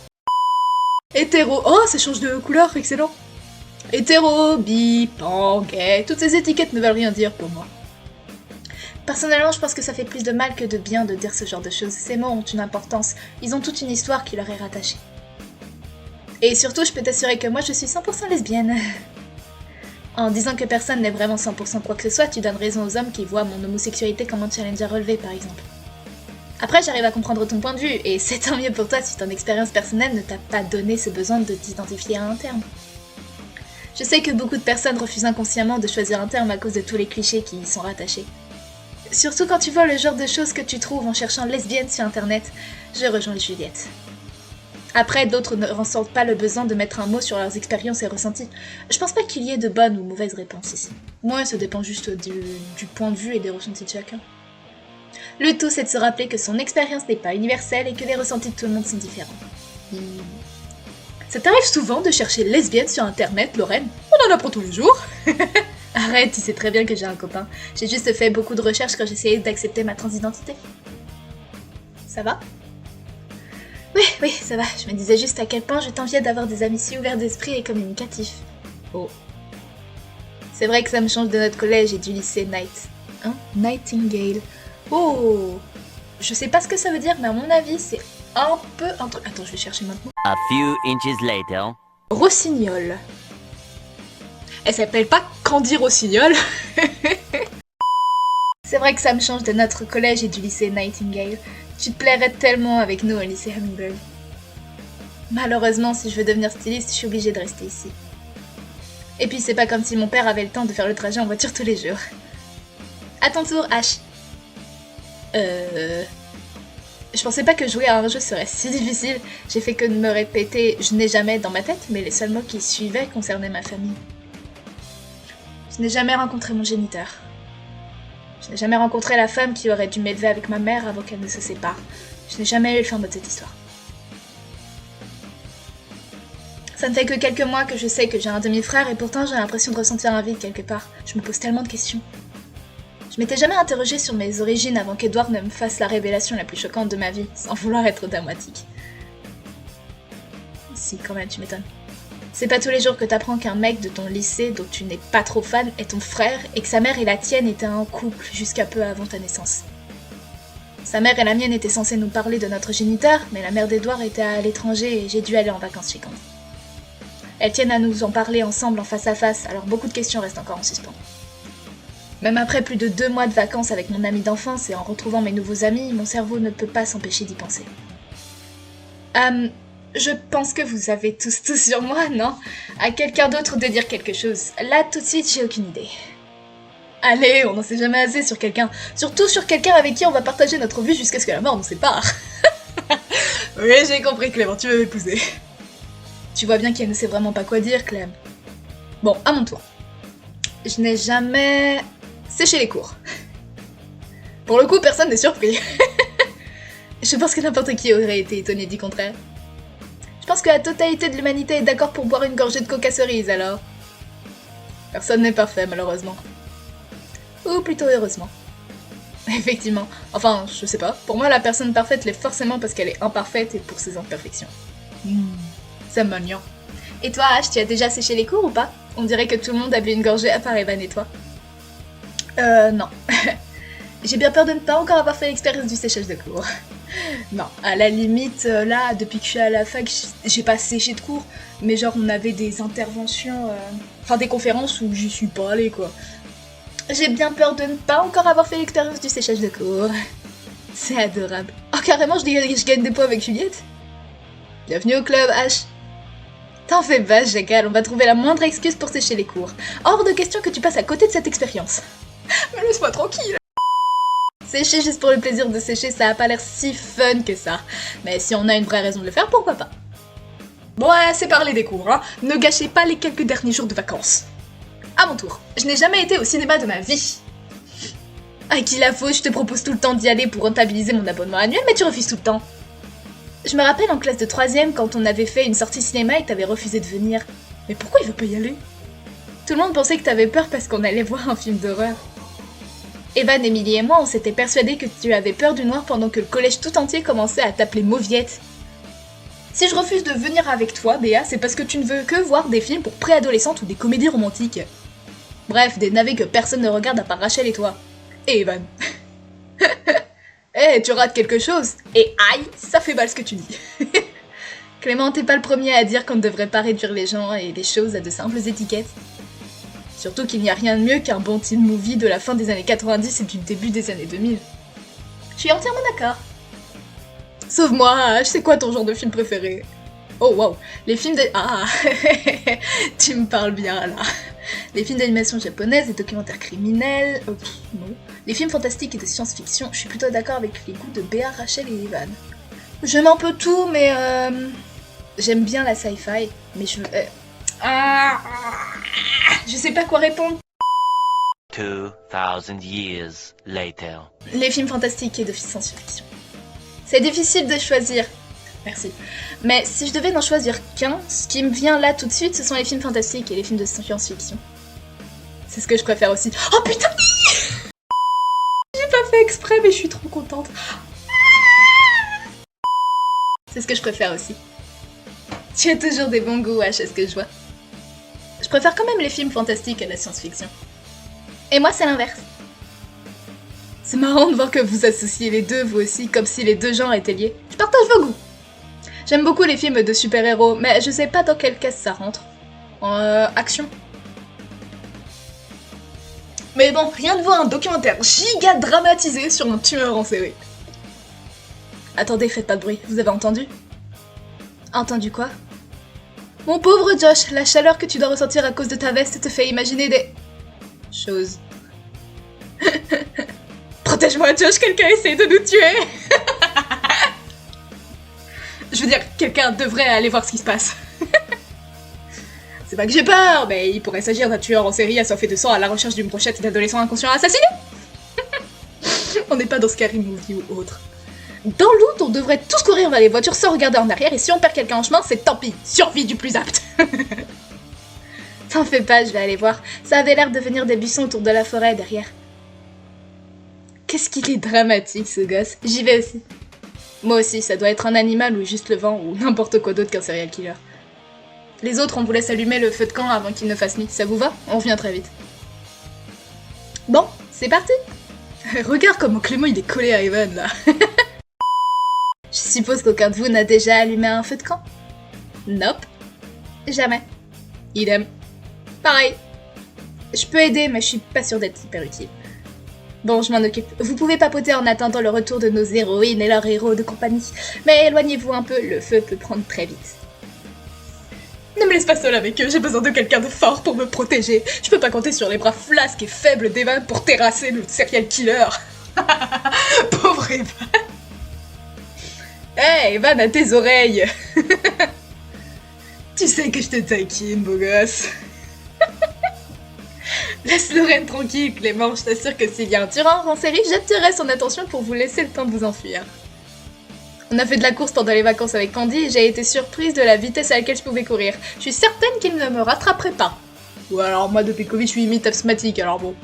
Hétéro. Oh, ça change de couleur, excellent. Hétéro, bi, pan, gay, toutes ces étiquettes ne veulent rien dire pour moi. Personnellement, je pense que ça fait plus de mal que de bien de dire ce genre de choses. Ces mots ont une importance, ils ont toute une histoire qui leur est rattachée. Et surtout, je peux t'assurer que moi, je suis 100% lesbienne. En disant que personne n'est vraiment 100% quoi que ce soit, tu donnes raison aux hommes qui voient mon homosexualité comme un challenge à relever, par exemple. Après, j'arrive à comprendre ton point de vue, et c'est tant mieux pour toi si ton expérience personnelle ne t'a pas donné ce besoin de t'identifier à un terme. Je sais que beaucoup de personnes refusent inconsciemment de choisir un terme à cause de tous les clichés qui y sont rattachés. Surtout quand tu vois le genre de choses que tu trouves en cherchant lesbienne sur internet, je rejoins Juliette. Après, d'autres ne ressentent pas le besoin de mettre un mot sur leurs expériences et ressentis. Je pense pas qu'il y ait de bonnes ou mauvaises réponses ici. Moi, ça dépend juste du point de vue et des ressentis de chacun. Le tout, c'est de se rappeler que son expérience n'est pas universelle et que les ressentis de tout le monde sont différents. Ça t'arrive souvent de chercher lesbienne sur internet, Lorraine? On en apprend tous les jours. Arrête, tu sais très bien que j'ai un copain. J'ai juste fait beaucoup de recherches quand j'essayais d'accepter ma transidentité. Ça va? Oui, ça va. Je me disais juste à quel point je t'enviais d'avoir des amis si ouverts d'esprit et communicatifs. Oh. C'est vrai que ça me change de notre collège et du lycée Nightingale. Oh. Je sais pas ce que ça veut dire, mais à mon avis, c'est un peu un truc... Attends, je vais chercher maintenant. A few inches later. Rossignol. Elle s'appelle pas Candy Rossignol. C'est vrai que ça me change de notre collège et du lycée Nightingale. Tu te plairais tellement avec nous au lycée Hummingbird. Malheureusement, si je veux devenir styliste, je suis obligée de rester ici. Et puis c'est pas comme si mon père avait le temps de faire le trajet en voiture tous les jours. À ton tour, H. Je pensais pas que jouer à un jeu serait si difficile. J'ai fait que de me répéter « je n'ai jamais » dans ma tête, mais les seuls mots qui suivaient concernaient ma famille. Je n'ai jamais rencontré mon géniteur. Je n'ai jamais rencontré la femme qui aurait dû m'élever avec ma mère avant qu'elle ne se sépare. Je n'ai jamais eu le fin mot de cette histoire. Ça ne fait que quelques mois que je sais que j'ai un demi-frère et pourtant j'ai l'impression de ressentir un vide quelque part. Je me pose tellement de questions. Je m'étais jamais interrogée sur mes origines avant qu'Edward ne me fasse la révélation la plus choquante de ma vie, sans vouloir être dramatique. Si, quand même, tu m'étonnes. C'est pas tous les jours que t'apprends qu'un mec de ton lycée dont tu n'es pas trop fan est ton frère et que sa mère et la tienne étaient en couple jusqu'à peu avant ta naissance. Sa mère et la mienne étaient censées nous parler de notre géniteur, mais la mère d'Edward était à l'étranger et j'ai dû aller en vacances chez Candy. Elles tiennent à nous en parler ensemble en face à face, alors beaucoup de questions restent encore en suspens. Même après plus de 2 mois de vacances avec mon ami d'enfance et en retrouvant mes nouveaux amis, mon cerveau ne peut pas s'empêcher d'y penser. Je pense que vous avez tous tout sur moi, non? À quelqu'un d'autre de dire quelque chose. Là, tout de suite, j'ai aucune idée. Allez, on n'en sait jamais assez sur quelqu'un. Surtout sur quelqu'un avec qui on va partager notre vie jusqu'à ce que la mort nous sépare. Oui, j'ai compris, Clément, tu veux m'épouser. Tu vois bien qu'elle ne sait vraiment pas quoi dire, Clem. Bon, à mon tour. Je n'ai jamais séché les cours. Pour le coup, personne n'est surpris. Je pense que n'importe qui aurait été étonné du contraire. Je pense que la totalité de l'humanité est d'accord pour boire une gorgée de coca cerise, alors. Personne n'est parfait, malheureusement. Ou plutôt heureusement. Effectivement. Enfin, je sais pas. Pour moi, la personne parfaite l'est forcément parce qu'elle est imparfaite et pour ses imperfections. C'est mignon. Et toi, H, tu as déjà séché les cours ou pas? On dirait que tout le monde a bu une gorgée à part Evan et toi. Non. J'ai bien peur de ne pas encore avoir fait l'expérience du séchage de cours. Non, à la limite, là, depuis que je suis à la fac, j'ai pas séché de cours, mais genre on avait des interventions, enfin des conférences où j'y suis pas allée, quoi. J'ai bien peur de ne pas encore avoir fait l'expérience du séchage de cours. C'est adorable. Oh, carrément, je gagne des points avec Juliette. Bienvenue au club, H. T'en fais pas, Jacal, on va trouver la moindre excuse pour sécher les cours. Hors de question que tu passes à côté de cette expérience. Mais laisse-moi tranquille. Sécher juste pour le plaisir de sécher, ça a pas l'air si fun que ça. Mais si on a une vraie raison de le faire, pourquoi pas? Bon, ouais, c'est parler des cours, hein. Ne gâchez pas les quelques derniers jours de vacances. À mon tour, je n'ai jamais été au cinéma de ma vie. À qui la faute, je te propose tout le temps d'y aller pour rentabiliser mon abonnement annuel, mais tu refuses tout le temps. Je me rappelle en classe de 3ème quand on avait fait une sortie cinéma et que t'avais refusé de venir. Mais pourquoi il veut pas y aller? Tout le monde pensait que t'avais peur parce qu'on allait voir un film d'horreur. Evan, Emily et moi, on s'était persuadés que tu avais peur du noir pendant que le collège tout entier commençait à t'appeler Mauviette. Si je refuse de venir avec toi, Béa, c'est parce que tu ne veux que voir des films pour préadolescentes ou des comédies romantiques. Bref, des navets que personne ne regarde à part Rachel et toi. Et Evan. Eh, tu rates quelque chose. Et aïe, ça fait mal ce que tu dis. Clément, t'es pas le premier à dire qu'on ne devrait pas réduire les gens et les choses à de simples étiquettes. Surtout qu'il n'y a rien de mieux qu'un bon teen movie de la fin des années 90 et du début des années 2000. Je suis entièrement d'accord. Sauf moi, c'est quoi ton genre de film préféré? Oh wow, les films de... Ah, tu me parles bien là. Les films d'animation japonaise, les documentaires criminels... non. Les films fantastiques et de science-fiction, je suis plutôt d'accord avec les goûts de Béa, Rachel et Evan. J'aime un peu tout, mais j'aime bien la sci-fi, mais je sais pas quoi répondre. 2000 years later. Les films fantastiques et de science-fiction. C'est difficile de choisir. Merci. Mais si je devais n'en choisir qu'un, ce qui me vient là tout de suite, ce sont les films fantastiques et les films de science-fiction. C'est ce que je préfère aussi. Oh putain! J'ai pas fait exprès, mais je suis trop contente. C'est ce que je préfère aussi. Tu as toujours des bons goûts, H, est-ce que je vois? Je préfère quand même les films fantastiques à la science-fiction. Et moi, c'est l'inverse. C'est marrant de voir que vous associez les deux, vous aussi, comme si les deux genres étaient liés. Je partage vos goûts. J'aime beaucoup les films de super-héros, mais je sais pas dans quelle case ça rentre. Action. Mais bon, rien de voir un documentaire giga dramatisé sur un tueur en série. Attendez, faites pas de bruit, vous avez entendu? Entendu quoi? Mon pauvre Josh, la chaleur que tu dois ressentir à cause de ta veste te fait imaginer des... choses. Protège-moi, Josh, quelqu'un essaie de nous tuer. Je veux dire, quelqu'un devrait aller voir ce qui se passe. C'est pas que j'ai peur, mais il pourrait s'agir d'un tueur en série assoiffé de sang à la recherche d'une brochette d'adolescents inconscients assassinés. On n'est pas dans Scary Movie ou autre. Dans l'août, on devrait tous courir vers les voitures sans regarder en arrière, et si on perd quelqu'un en chemin, c'est tant pis, survie du plus apte. T'en fais pas, je vais aller voir. Ça avait l'air de venir des buissons autour de la forêt derrière. Qu'est-ce qu'il est dramatique ce gosse, j'y vais aussi. Moi aussi, ça doit être un animal ou juste le vent ou n'importe quoi d'autre qu'un serial killer. Les autres, on vous laisse allumer le feu de camp avant qu'il ne fasse nuit, ça vous va? On revient très vite. Bon, c'est parti. Regarde comment Clément il est collé à Evan là. Je suppose qu'aucun de vous n'a déjà allumé un feu de camp? Nope. Jamais. Idem. Pareil. Je peux aider, mais je suis pas sûre d'être hyper utile. Bon, je m'en occupe. Vous pouvez papoter en attendant le retour de nos héroïnes et leurs héros de compagnie. Mais éloignez-vous un peu, le feu peut prendre très vite. Ne me laisse pas seule avec eux, j'ai besoin de quelqu'un de fort pour me protéger. Je peux pas compter sur les bras flasques et faibles d'Evan pour terrasser le serial killer. Pauvre Evan. Hey, Evan, à tes oreilles. Tu sais que je te taquine, beau gosse. Laisse Lorraine tranquille, Clément, je t'assure que s'il y a un tueur en série, j'attirerai son attention pour vous laisser le temps de vous enfuir. On a fait de la course pendant les vacances avec Candy et j'ai été surprise de la vitesse à laquelle je pouvais courir. Je suis certaine qu'il ne me rattraperait pas. Ou alors moi depuis Covid je suis limite asthmatique, alors bon.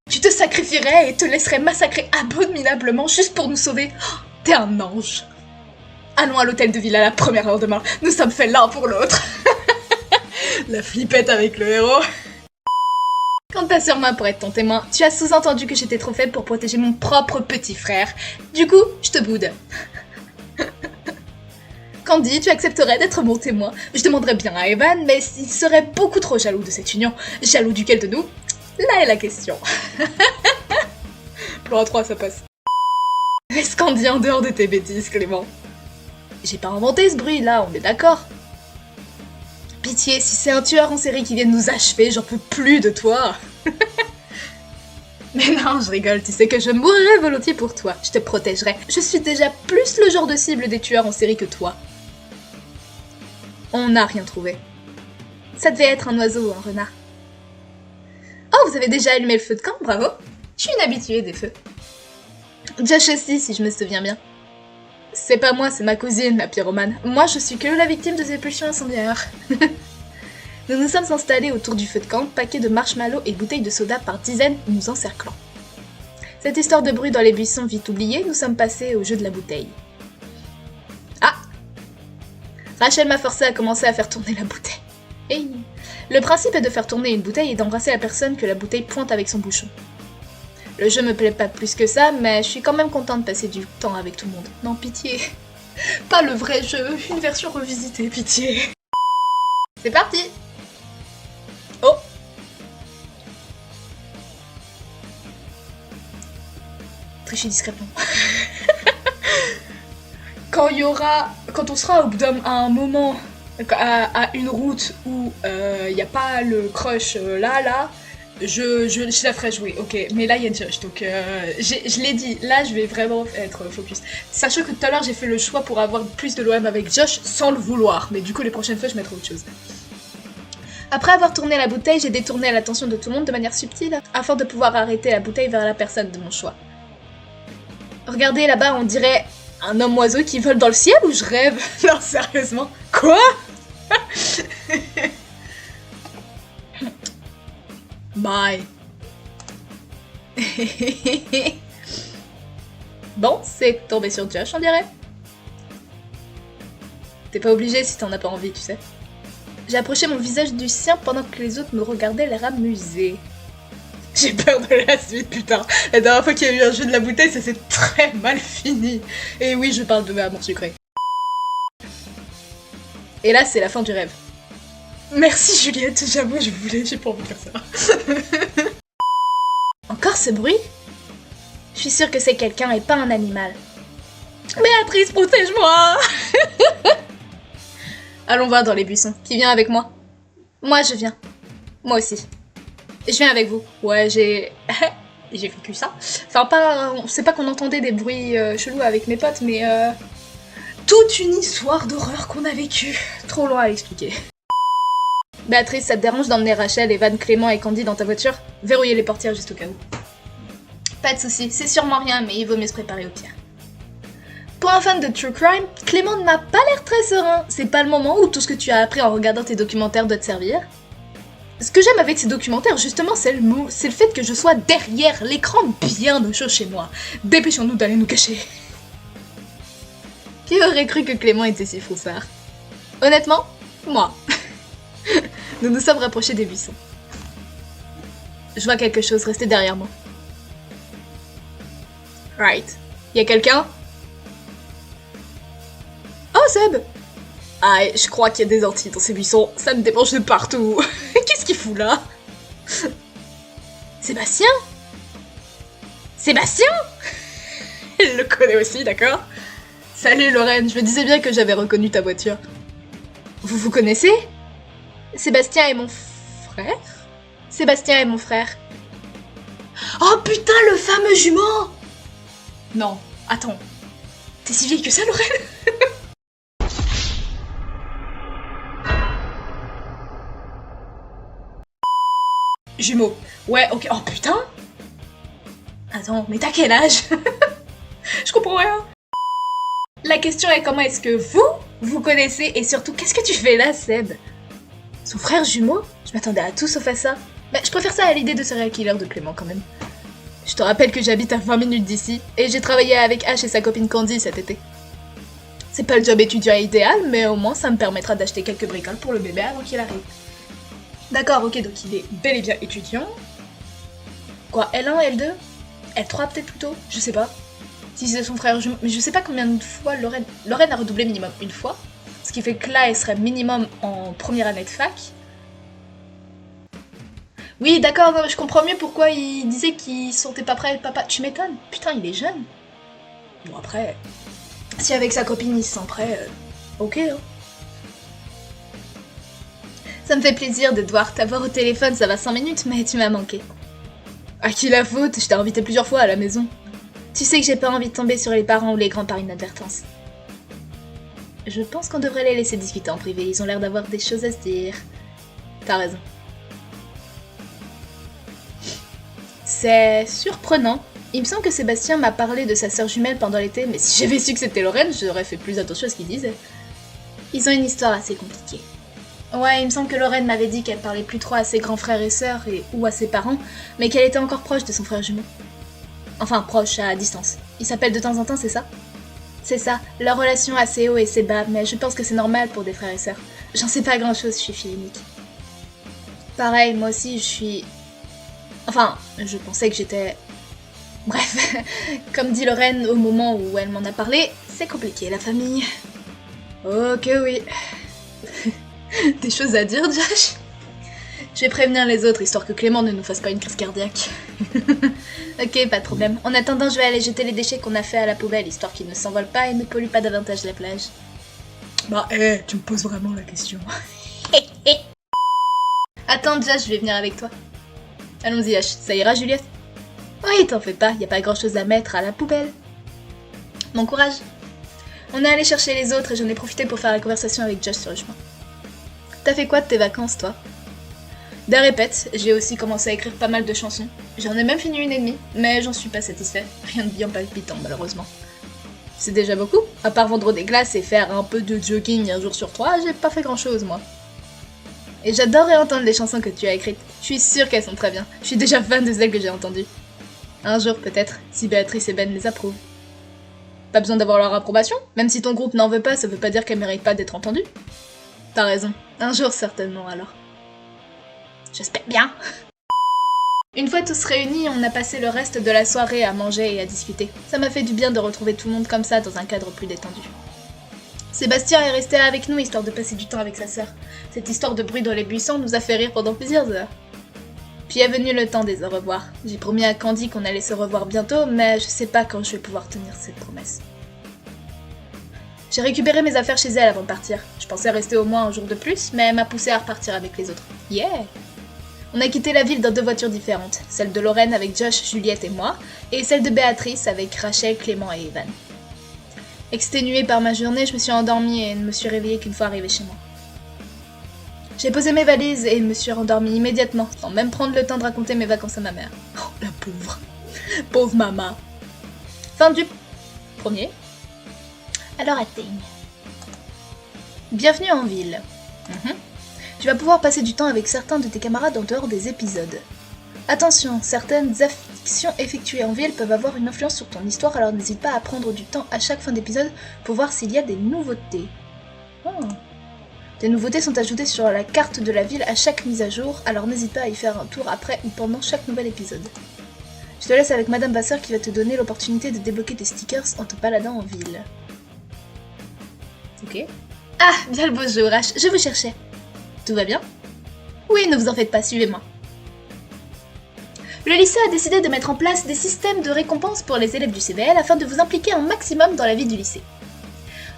Tu te sacrifies sacrifierait et te laisserait massacrer abominablement juste pour nous sauver. Oh, t'es un ange. Allons à l'hôtel de ville à la première heure demain. Nous sommes faits l'un pour l'autre. La flippette avec le héros. Quand ta sœur pour être ton témoin, tu as sous-entendu que j'étais trop faible pour protéger mon propre petit frère. Du coup, je te boude. Candy, tu accepterais d'être mon témoin. Je demanderais bien à Evan, mais il serait beaucoup trop jaloux de cette union. Jaloux duquel de nous? Là est la question. Plan à 3, ça passe. Laisse Candy en dehors de tes bêtises, Clément. J'ai pas inventé ce bruit-là, on est d'accord. Pitié, si c'est un tueur en série qui vient de nous achever, j'en peux plus de toi. Mais non, je rigole, tu sais que je mourrais volontiers pour toi. Je te protégerai. Je suis déjà plus le genre de cible des tueurs en série que toi. On n'a rien trouvé. Ça devait être un oiseau ou un renard. Oh, vous avez déjà allumé le feu de camp, bravo. Je suis une habituée des feux. Josh aussi, si je me souviens bien. C'est pas moi, c'est ma cousine, la pyromane. Moi, je suis que la victime de ces pulsions incendiaires. Nous nous sommes installés autour du feu de camp, paquets de marshmallows et bouteilles de soda par dizaines nous encerclant. Cette histoire de bruit dans les buissons vite oubliée, nous sommes passés au jeu de la bouteille. Ah! Rachel m'a forcé à commencer à faire tourner la bouteille. Hey. Le principe est de faire tourner une bouteille et d'embrasser la personne que la bouteille pointe avec son bouchon. Le jeu me plaît pas plus que ça, mais je suis quand même contente de passer du temps avec tout le monde. Non, pitié. Pas le vrai jeu, une version revisitée, pitié. C'est parti! Oh! Tricher discrètement. Quand on sera au bout à un moment, à une route où il n'y a pas le crush là, je la ferai jouer, ok, mais là il y a Josh, donc je l'ai dit, là je vais vraiment être focus. Sachant que tout à l'heure j'ai fait le choix pour avoir plus de l'OM avec Josh sans le vouloir, mais du coup les prochaines fois je mettrai autre chose. Après avoir tourné la bouteille, j'ai détourné l'attention de tout le monde de manière subtile, afin de pouvoir arrêter la bouteille vers la personne de mon choix. Regardez là-bas, on dirait un homme-oiseau qui vole dans le ciel ou je rêve? Non, sérieusement. Quoi? Bye. Bon, c'est tombé sur Josh, on dirait. T'es pas obligé si t'en as pas envie, tu sais. J'ai approché mon visage du sien pendant que les autres me regardaient l'air amusé. J'ai peur de la suite, putain. La dernière fois qu'il y a eu un jeu de la bouteille, ça s'est très mal fini. Et oui, je parle de ma amour sucré. Et là, c'est la fin du rêve. Merci Juliette, j'avoue, j'ai pas envie de faire ça. Encore ce bruit? Je suis sûre que c'est quelqu'un et pas un animal. Béatrice, protège-moi! Allons voir dans les buissons. Qui vient avec moi? Moi, je viens. Moi aussi. Je viens avec vous. Ouais, j'ai vécu ça. Enfin, c'est pas qu'on entendait des bruits chelous avec mes potes, mais toute une histoire d'horreur qu'on a vécue. Trop loin à expliquer. Béatrice, ça te dérange d'emmener Rachel, Evan, Clément et Candy dans ta voiture? Verrouillez les portières juste au cas où. Pas de soucis, c'est sûrement rien, mais il vaut mieux se préparer au pire. Pour un fan de True Crime, Clément ne m'a pas l'air très serein. C'est pas le moment où tout ce que tu as appris en regardant tes documentaires doit te servir. Ce que j'aime avec ces documentaires, justement, c'est le fait que je sois derrière l'écran bien au chaud chez moi. Dépêchons-nous d'aller nous cacher. Qui aurait cru que Clément était si froussard? Honnêtement, moi. Nous nous sommes rapprochés des buissons. Je vois quelque chose, restez derrière moi. Right. Y a quelqu'un? Oh, Seb! Ah, je crois qu'il y a des orties dans ces buissons. Ça me démange de partout. Qu'est-ce qu'il fout là? Sébastien? Sébastien? Il le connaît aussi, d'accord? Salut Lorraine, je me disais bien que j'avais reconnu ta voiture. Vous vous connaissez? Sébastien est mon frère? Sébastien est mon frère. Oh putain, le fameux jumeau! Non, attends. T'es si vieille que ça, Lorraine? Jumeaux. Ouais, ok. Oh putain! Attends, mais t'as quel âge? Je comprends rien. La question est comment est-ce que vous connaissez et surtout qu'est-ce que tu fais là, Seb? Son frère jumeau? Je m'attendais à tout sauf à ça. Mais je préfère ça à l'idée de serial killer de Clément quand même. Je te rappelle que j'habite à 20 minutes d'ici, et j'ai travaillé avec Ash et sa copine Candy cet été. C'est pas le job étudiant idéal, mais au moins ça me permettra d'acheter quelques bricoles pour le bébé avant qu'il arrive. D'accord, ok, donc il est bel et bien étudiant. Quoi, L1, L2 L3 peut-être plutôt. Je sais pas. Si c'est son frère jumeau, mais je sais pas combien de fois Lorraine a redoublé minimum une fois, ce qui fait que là elle serait minimum en première année de fac. Oui, d'accord, non, je comprends mieux pourquoi il disait qu'il se sentait pas prêt. Papa, tu m'étonnes. Putain, il est jeune. Bon après, si avec sa copine il se sent prêt, ok. Hein. Ça me fait plaisir de devoir t'avoir au téléphone, ça va 5 minutes, mais tu m'as manqué. À qui la faute? Je t'ai invité plusieurs fois à la maison. Tu sais que j'ai pas envie de tomber sur les parents ou les grands par inadvertance. Je pense qu'on devrait les laisser discuter en privé, ils ont l'air d'avoir des choses à se dire. T'as raison. C'est surprenant. Il me semble que Sébastien m'a parlé de sa sœur jumelle pendant l'été, mais si j'avais su que c'était Lorraine, j'aurais fait plus attention à ce qu'il disait. Ils ont une histoire assez compliquée. Ouais, il me semble que Lorraine m'avait dit qu'elle parlait plus trop à ses grands frères et sœurs ou à ses parents, mais qu'elle était encore proche de son frère jumeau. Enfin, proche, à distance. Ils s'appellent de temps en temps, c'est ça? C'est ça, leur relation assez haut et c'est bas, mais je pense que c'est normal pour des frères et sœurs. J'en sais pas grand-chose, je suis fille unique. Pareil, moi aussi, je suis... Enfin, je pensais que j'étais... Bref, comme dit Lorraine au moment où elle m'en a parlé, c'est compliqué, la famille. Ok, oui. Des choses à dire, Josh? Je vais prévenir les autres, histoire que Clément ne nous fasse pas une crise cardiaque. Ok, pas de problème. En attendant, je vais aller jeter les déchets qu'on a fait à la poubelle, histoire qu'ils ne s'envolent pas et ne polluent pas davantage la plage. Bah, tu me poses vraiment la question. Attends, Josh, je vais venir avec toi. Allons-y, H. Ça ira, Juliette? Oui, t'en fais pas, y a pas grand-chose à mettre à la poubelle. Bon courage. On est allé chercher les autres et j'en ai profité pour faire la conversation avec Josh sur le chemin. T'as fait quoi de tes vacances, toi? Des répètes, j'ai aussi commencé à écrire pas mal de chansons. J'en ai même fini une et demie, mais j'en suis pas satisfait. Rien de bien palpitant, malheureusement. C'est déjà beaucoup. À part vendre des glaces et faire un peu de jogging un jour sur 3, j'ai pas fait grand-chose, moi. Et j'adorerais entendre les chansons que tu as écrites. Je suis sûre qu'elles sont très bien. Je suis déjà fan de celles que j'ai entendues. Un jour, peut-être, si Béatrice et Ben les approuvent. Pas besoin d'avoir leur approbation. Même si ton groupe n'en veut pas, ça veut pas dire qu'elles méritent pas d'être entendues. T'as raison. Un jour, certainement, alors. J'espère bien. Une fois tous réunis, on a passé le reste de la soirée à manger et à discuter. Ça m'a fait du bien de retrouver tout le monde comme ça dans un cadre plus détendu. Sébastien est resté avec nous histoire de passer du temps avec sa sœur. Cette histoire de bruit dans les buissons nous a fait rire pendant plusieurs heures. Puis est venu le temps des au revoir. J'ai promis à Candy qu'on allait se revoir bientôt, mais je sais pas quand je vais pouvoir tenir cette promesse. J'ai récupéré mes affaires chez elle avant de partir. Je pensais rester au moins un jour de plus, mais elle m'a poussé à repartir avec les autres. Yeah! On a quitté la ville dans 2 voitures différentes, celle de Lorraine avec Josh, Juliette et moi, et celle de Béatrice avec Rachel, Clément et Evan. Exténuée par ma journée, je me suis endormie et ne me suis réveillée qu'une fois arrivée chez moi. J'ai posé mes valises et me suis rendormie immédiatement, sans même prendre le temps de raconter mes vacances à ma mère. Oh, la pauvre. Pauvre maman. Fin du premier. Alors atteigne. Bienvenue en ville. Tu vas pouvoir passer du temps avec certains de tes camarades en dehors des épisodes. Attention, certaines actions effectuées en ville peuvent avoir une influence sur ton histoire, alors n'hésite pas à prendre du temps à chaque fin d'épisode pour voir s'il y a des nouveautés. Oh. Des nouveautés sont ajoutées sur la carte de la ville à chaque mise à jour, alors n'hésite pas à y faire un tour après ou pendant chaque nouvel épisode. Je te laisse avec Madame Vasseur qui va te donner l'opportunité de débloquer des stickers en te baladant en ville. Ok. Ah, bien le beau jour, H, je vous cherchais. Tout va bien? Oui, ne vous en faites pas, suivez-moi. Le lycée a décidé de mettre en place des systèmes de récompense pour les élèves du CBL afin de vous impliquer un maximum dans la vie du lycée.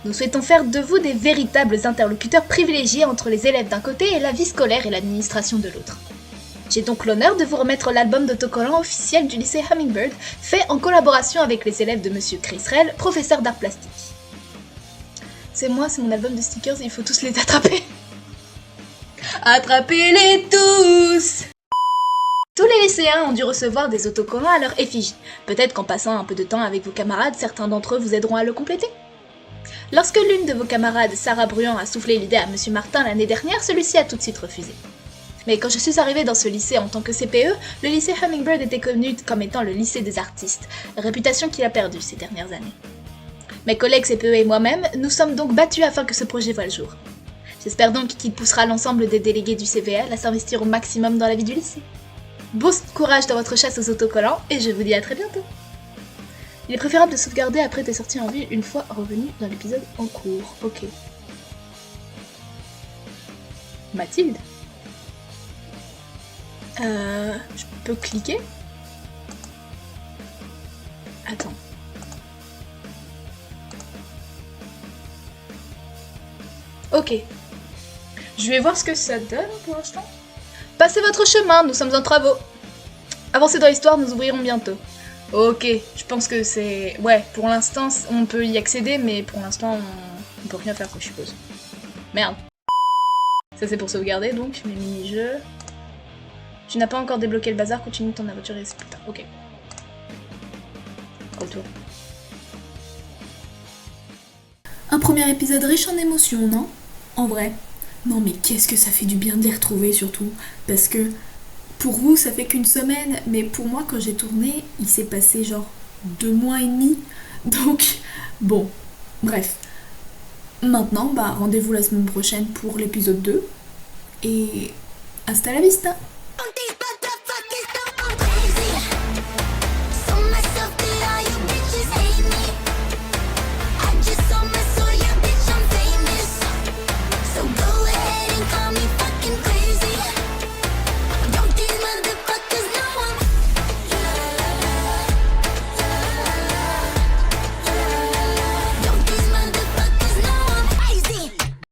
Nous souhaitons faire de vous des véritables interlocuteurs privilégiés entre les élèves d'un côté et la vie scolaire et l'administration de l'autre. J'ai donc l'honneur de vous remettre l'album d'autocollants officiel du lycée Hummingbird, fait en collaboration avec les élèves de Monsieur Chris Rell, professeur d'art plastique. C'est moi, c'est mon album de stickers et il faut tous les attraper. Attrapez-les tous! Tous les lycéens ont dû recevoir des autocollants à leur effigie. Peut-être qu'en passant un peu de temps avec vos camarades, certains d'entre eux vous aideront à le compléter. Lorsque l'une de vos camarades, Sarah Bruand, a soufflé l'idée à Monsieur Martin l'année dernière, celui-ci a tout de suite refusé. Mais quand je suis arrivée dans ce lycée en tant que CPE, le lycée Hummingbird était connu comme étant le lycée des artistes, réputation qu'il a perdue ces dernières années. Mes collègues CPE et moi-même, nous sommes donc battus afin que ce projet voie le jour. J'espère donc qu'il poussera l'ensemble des délégués du CVL à s'investir au maximum dans la vie du lycée. Bon courage dans votre chasse aux autocollants et je vous dis à très bientôt. Il est préférable de sauvegarder après tes sorties en vie une fois revenu dans l'épisode en cours. Ok. Mathilde. Je peux cliquer? Attends. Ok. Je vais voir ce que ça donne pour l'instant. Passez votre chemin, nous sommes en travaux. Avancez dans l'histoire, nous ouvrirons bientôt. Ok, je pense que c'est... Ouais, pour l'instant, on peut y accéder, mais pour l'instant, on peut rien faire, quoi, je suppose. Merde. Ça, c'est pour sauvegarder, donc, mes mini-jeux. Tu n'as pas encore débloqué le bazar, continue ton aventure et... Putain, ok. Retour. Un premier épisode riche en émotions, non? En vrai. Non mais qu'est-ce que ça fait du bien de les retrouver surtout. Parce que pour vous ça fait qu'une semaine, mais pour moi quand j'ai tourné, il s'est passé genre 2 mois et demi. Donc bon, bref. Maintenant, bah rendez-vous la semaine prochaine pour l'épisode 2. Et hasta la vista!